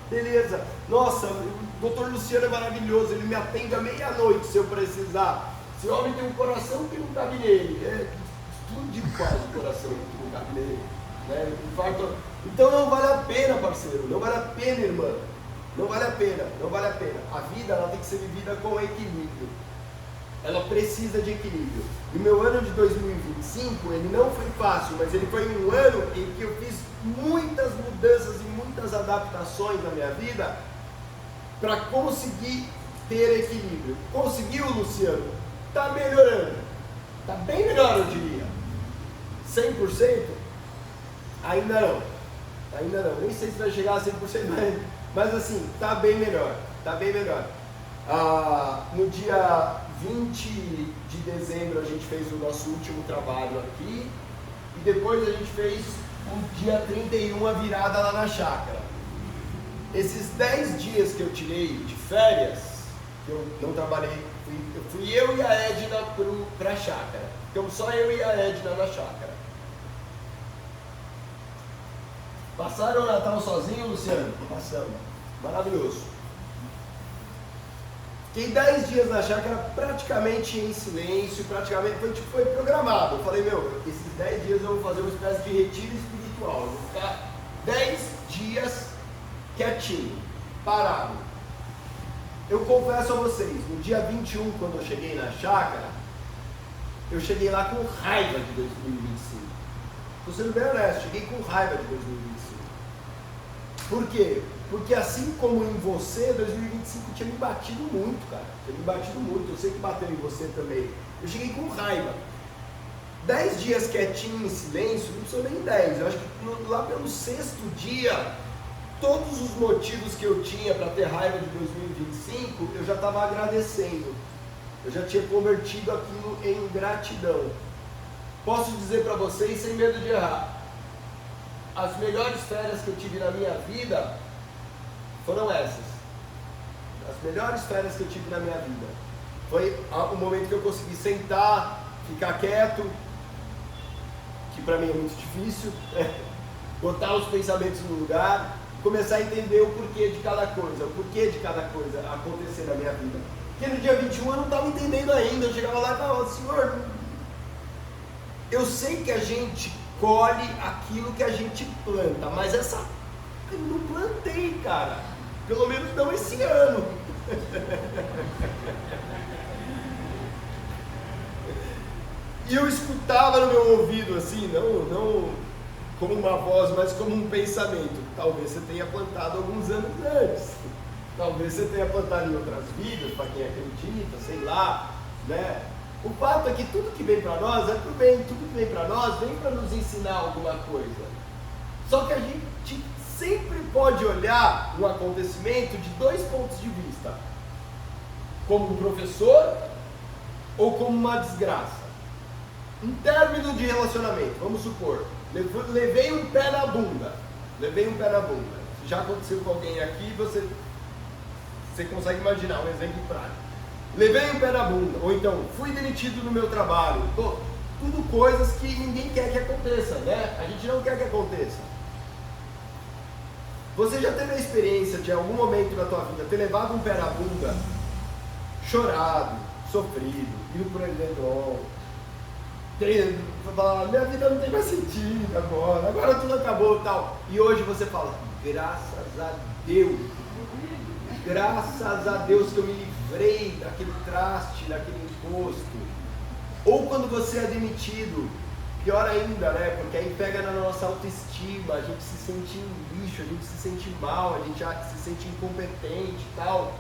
beleza, nossa, o doutor Luciano é maravilhoso, ele me atende à meia-noite se eu precisar. Esse homem tem um coração que não cabe nele, explodiu quase o coração que não cabe nele, né? Infarto. Então não vale a pena, parceiro, não vale a pena, irmã, não vale a pena, não vale a pena. A vida, ela tem que ser vivida com equilíbrio. Ela precisa de equilíbrio. E o meu ano de 2025, ele não foi fácil, mas ele foi um ano em que eu fiz muitas mudanças e muitas adaptações na minha vida para conseguir ter equilíbrio. Conseguiu, Luciano? Está melhorando. Está bem melhor, eu diria. 100%? Ainda não. Ainda não. Nem sei se vai chegar a 100%, mas assim, está bem melhor. Está bem melhor. No dia 20 de dezembro a gente fez o nosso último trabalho aqui e depois a gente fez o dia 31 a virada lá na chácara. Esses 10 dias que eu tirei de férias, que eu não trabalhei, fui eu e a Edna para a chácara. Então só eu e a Edna na chácara. Passaram o Natal sozinho, Luciano? Passamos. Maravilhoso. Fiquei 10 dias na chácara praticamente em silêncio, praticamente foi programado. Eu falei, esses 10 dias eu vou fazer uma espécie de retiro espiritual. Eu vou ficar 10 dias quietinho, parado. Eu confesso a vocês, no dia 21, quando eu cheguei na chácara, eu cheguei lá com raiva de 2025. Estou sendo bem honesto, cheguei com raiva de 2025. Por quê? Porque assim como em você, 2025 tinha me batido muito, cara. Tinha me batido muito, eu sei que bateu em você também. Eu cheguei com raiva. 10 dias quietinho em silêncio, não precisou nem 10. Eu acho que lá pelo 6º dia, todos os motivos que eu tinha para ter raiva de 2025, eu já estava agradecendo. Eu já tinha convertido aquilo em gratidão. Posso dizer para vocês, sem medo de errar, as melhores férias que eu tive na minha vida foram essas. As melhores férias que eu tive na minha vida. Foi o momento que eu consegui sentar, ficar quieto, que para mim é muito difícil, botar os pensamentos no lugar, começar a entender o porquê de cada coisa, acontecer na minha vida. Porque no dia 21 eu não estava entendendo ainda, eu chegava lá e falava, Senhor, eu sei que a gente colhe aquilo que a gente planta, mas essa eu não plantei, cara. Pelo menos não esse ano. E eu escutava no meu ouvido assim, não como uma voz, mas como um pensamento. Talvez você tenha plantado alguns anos antes. Talvez você tenha plantado em outras vidas, para quem acredita, sei lá, né? O fato é que tudo que vem para nós é pro bem, tudo que vem para nós vem para nos ensinar alguma coisa. Só que a gente sempre pode olhar um acontecimento de 2 pontos de vista. Como um professor ou como uma desgraça. Em término de relacionamento, vamos supor, levei um pé na bunda. levei um pé na bunda. Se já aconteceu com alguém aqui, você consegue imaginar um exemplo prático. Levei um pé na bunda, ou então fui demitido no meu trabalho. Tudo coisas que ninguém quer que aconteça, né? A gente não quer que aconteça. Você já teve a experiência de, em algum momento da tua vida, ter levado um pé na bunda, chorado, sofrido, ido por edredom, falar, minha vida não tem mais sentido agora tudo acabou e tal. E hoje você fala, graças a Deus que eu me livrei daquele traste, daquele imposto. Ou quando você é demitido, pior ainda, né? Porque aí pega na nossa autoestima, a gente se sente um lixo, a gente se sente mal, a gente se sente incompetente e tal.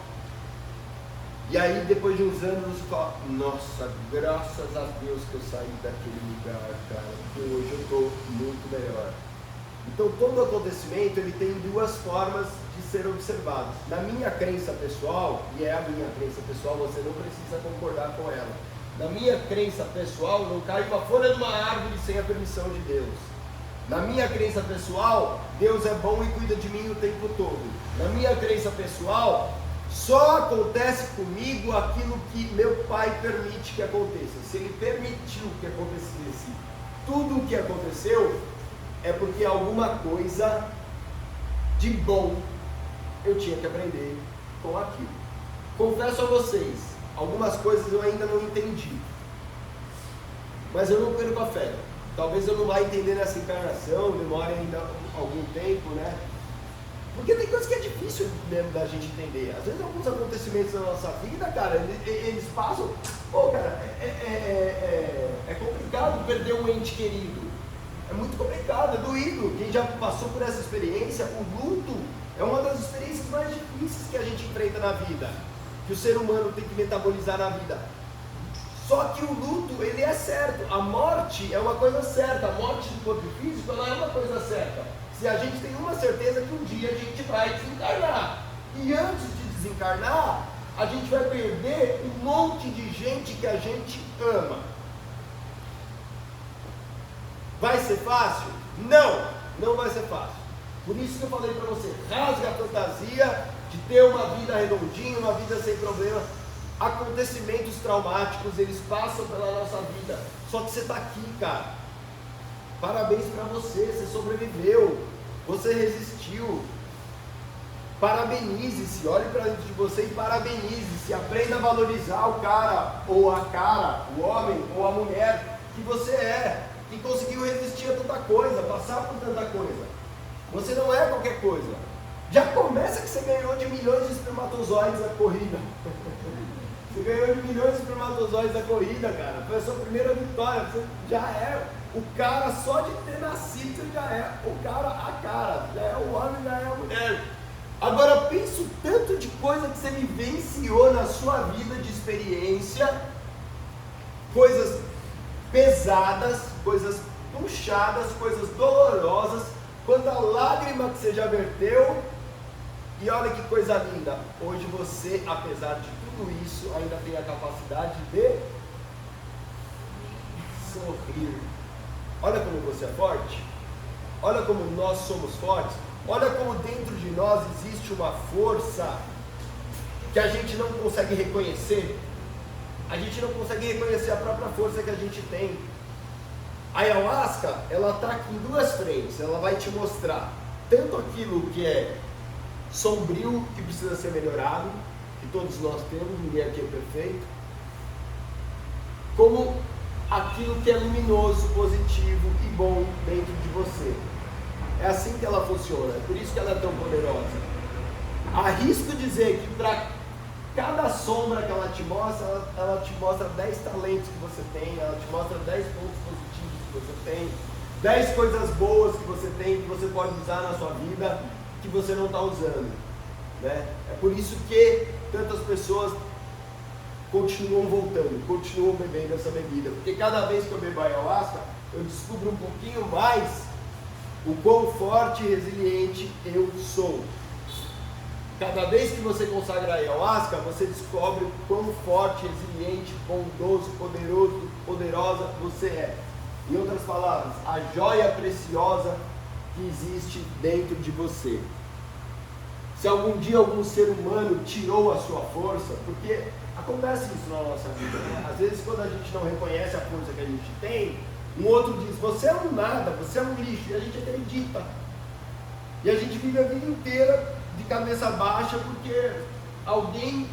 E aí depois de uns anos você fala, nossa, graças a Deus que eu saí daquele lugar, cara, porque hoje eu estou muito melhor. Então todo acontecimento ele tem duas formas de ser observado. Na minha crença pessoal, e é a minha crença pessoal, você não precisa concordar com ela. Na minha crença pessoal, não cai uma folha de uma árvore sem a permissão de Deus. Na minha crença pessoal, Deus é bom e cuida de mim o tempo todo. Na minha crença pessoal, só acontece comigo aquilo que meu Pai permite que aconteça. Se Ele permitiu que acontecesse tudo o que aconteceu, é porque alguma coisa de bom eu tinha que aprender com aquilo. Confesso a vocês, algumas coisas eu ainda não entendi, mas eu não perco a fé. Talvez eu não vá entender nessa encarnação, demore ainda algum tempo, né? Porque tem coisas que é difícil mesmo da gente entender. Às vezes alguns acontecimentos na nossa vida, cara, eles passam... Pô, cara, é complicado perder um ente querido. É muito complicado, é doído. Quem já passou por essa experiência, o luto é uma das experiências mais difíceis que a gente enfrenta na vida, que o ser humano tem que metabolizar na vida. Só que o luto, ele é certo. A morte é uma coisa certa. A morte do corpo físico, ela é uma coisa certa. Se a gente tem uma certeza que um dia a gente vai desencarnar. E antes de desencarnar, a gente vai perder um monte de gente que a gente ama. Vai ser fácil? Não, não vai ser fácil. Por isso que eu falei para você, rasga a fantasia de ter uma vida redondinha, uma vida sem problema. Acontecimentos traumáticos, eles passam pela nossa vida. Só que você está aqui, cara. Parabéns para você, você sobreviveu, você resistiu. Parabenize-se, olhe para dentro de você e parabenize-se. Aprenda a valorizar o cara, ou a cara, o homem ou a mulher que você é, que conseguiu resistir a tanta coisa, passar por tanta coisa. Você não é qualquer coisa. Já começa que você ganhou de milhões de espermatozoides a corrida. Você ganhou de milhões de espermatozoides a corrida, cara. Foi a sua primeira vitória. Você já é o cara, só de ter nascido, você já é o cara, a cara. Já é o homem, já é a mulher. Agora pensa o tanto de coisa que você vivenciou na sua vida de experiência. Coisas pesadas, coisas puxadas, coisas dolorosas. Quanta lágrima que você já verteu. E olha que coisa linda. Hoje você, apesar de tudo isso, ainda tem a capacidade de sorrir. Olha como você é forte. Olha como nós somos fortes. Olha como dentro de nós existe uma força que a gente não consegue reconhecer. A gente não consegue reconhecer a própria força que a gente tem. A ayahuasca, ela está aqui em duas frentes. Ela vai te mostrar tanto aquilo que é sombrio, que precisa ser melhorado, que todos nós temos, ninguém aqui é perfeito, como aquilo que é luminoso, positivo e bom dentro de você. É assim que ela funciona, é por isso que ela é tão poderosa. Arrisco dizer que para cada sombra que ela te mostra 10 talentos que você tem, ela te mostra 10 pontos positivos que você tem, 10 coisas boas que você tem, que você pode usar na sua vida, que você não está usando, né? É por isso que tantas pessoas continuam voltando, continuam bebendo essa bebida, porque cada vez que eu bebo ayahuasca, eu descubro um pouquinho mais o quão forte e resiliente eu sou. Cada vez que você consagra a ayahuasca, você descobre o quão forte, resiliente, bondoso, poderosa você é. Em outras palavras, a joia preciosa que existe dentro de você. Se algum dia algum ser humano tirou a sua força, porque acontece isso na nossa vida, né? Às vezes quando a gente não reconhece a força que a gente tem, um outro diz, você é um nada, você é um lixo, e a gente acredita. E a gente vive a vida inteira de cabeça baixa porque alguém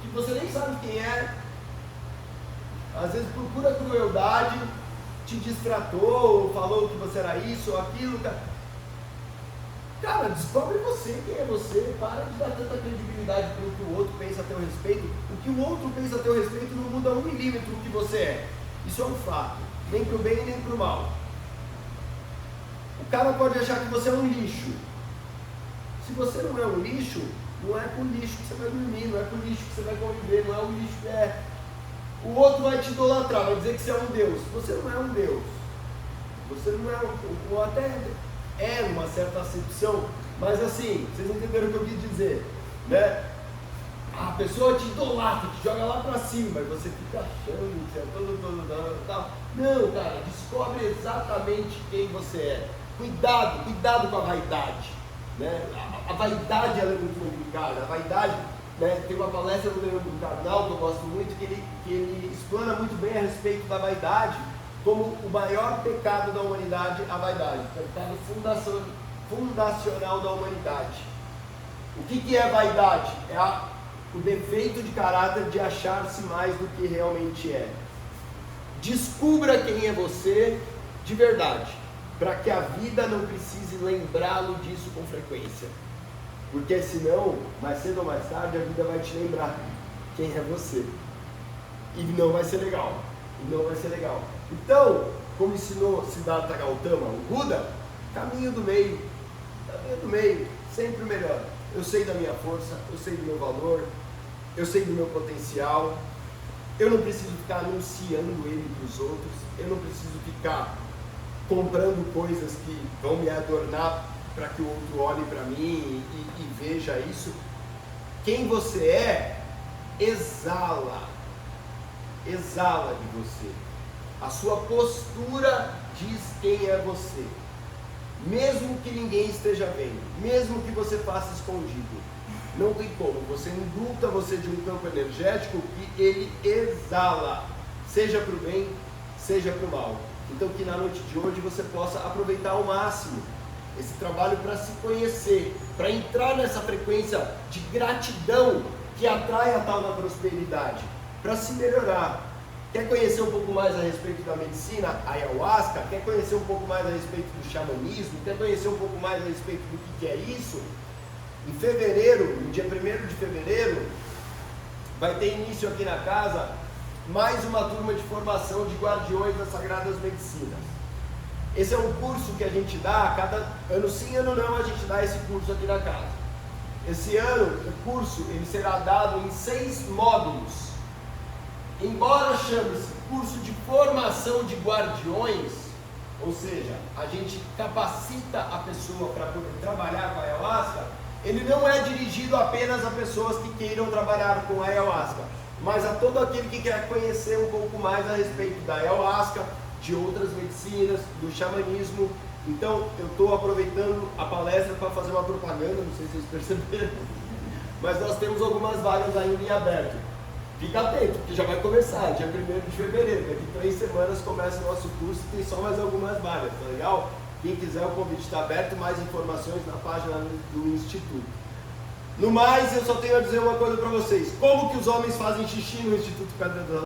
que você nem sabe quem é, às vezes por pura crueldade, te distratou, falou que você era isso ou aquilo. Cara, descobre você, quem é você, para de dar tanta credibilidade pelo que o outro pensa a teu respeito. O que o outro pensa a teu respeito não muda 1 milímetro do que você é. Isso é um fato, nem para o bem nem para o mal. O cara pode achar que você é um lixo. Se você não é um lixo, não é com o lixo que você vai dormir, não é com o lixo que você vai conviver, não é o lixo que é. O outro vai te idolatrar, vai dizer que você é um Deus. Você não é um Deus. Você não é ou até é numa certa acepção, mas assim, vocês entenderam o que eu quis dizer, né? A pessoa te idolatra, te joga lá pra cima, e você fica achando que você é todo tal. Não, cara, descobre exatamente quem você é. Cuidado com a vaidade, né? A vaidade ela é muito complicada. A vaidade, né? Tem uma palestra do Leandro Carnal que eu gosto muito, que ele explana muito bem a respeito da vaidade, como o maior pecado da humanidade, a vaidade, o pecado fundacional da humanidade. O que é vaidade? É o defeito de caráter de achar-se mais do que realmente é. Descubra quem é você de verdade, para que a vida não precise lembrá-lo disso com frequência. Porque senão, mais cedo ou mais tarde, a vida vai te lembrar quem é você. E não vai ser legal. Então, como ensinou Siddhartha Gautama, o Buda, caminho do meio, sempre o melhor. Eu sei da minha força, eu sei do meu valor, eu sei do meu potencial, eu não preciso ficar anunciando ele para os outros, eu não preciso ficar comprando coisas que vão me adornar para que o outro olhe para mim e veja isso. Quem você é, exala de você. A sua postura diz quem é você. Mesmo que ninguém esteja vendo, mesmo que você faça escondido, não tem como, você indulta você de um campo energético que ele exala, seja para o bem, seja para o mal. Então que na noite de hoje você possa aproveitar ao máximo esse trabalho para se conhecer, para entrar nessa frequência de gratidão que atrai a tal da prosperidade, para se melhorar. Quer conhecer um pouco mais a respeito da medicina, a ayahuasca? Quer conhecer um pouco mais a respeito do xamanismo? Quer conhecer um pouco mais a respeito do que é isso? Em fevereiro, no dia 1º de fevereiro, vai ter início aqui na casa mais uma turma de formação de guardiões das Sagradas Medicinas. Esse é um curso que a gente dá, cada ano sim, ano não, a gente dá esse curso aqui na casa. Esse ano, o curso ele será dado em 6 módulos. Embora chame-se curso de formação de guardiões, ou seja, a gente capacita a pessoa para poder trabalhar com a ayahuasca, ele não é dirigido apenas a pessoas que queiram trabalhar com a ayahuasca, mas a todo aquele que quer conhecer um pouco mais a respeito da ayahuasca, de outras medicinas, do xamanismo. Então eu estou aproveitando a palestra para fazer uma propaganda, não sei se vocês perceberam, mas nós temos algumas vagas ainda em aberto. Fica atento, porque já vai começar, dia 1º de fevereiro, daqui 3 semanas começa o nosso curso e tem só mais algumas vagas, tá legal? Quem quiser, o convite está aberto, mais informações na página do Instituto. No mais, eu só tenho a dizer uma coisa para vocês: como que os homens fazem xixi no Instituto Pedra da Lua?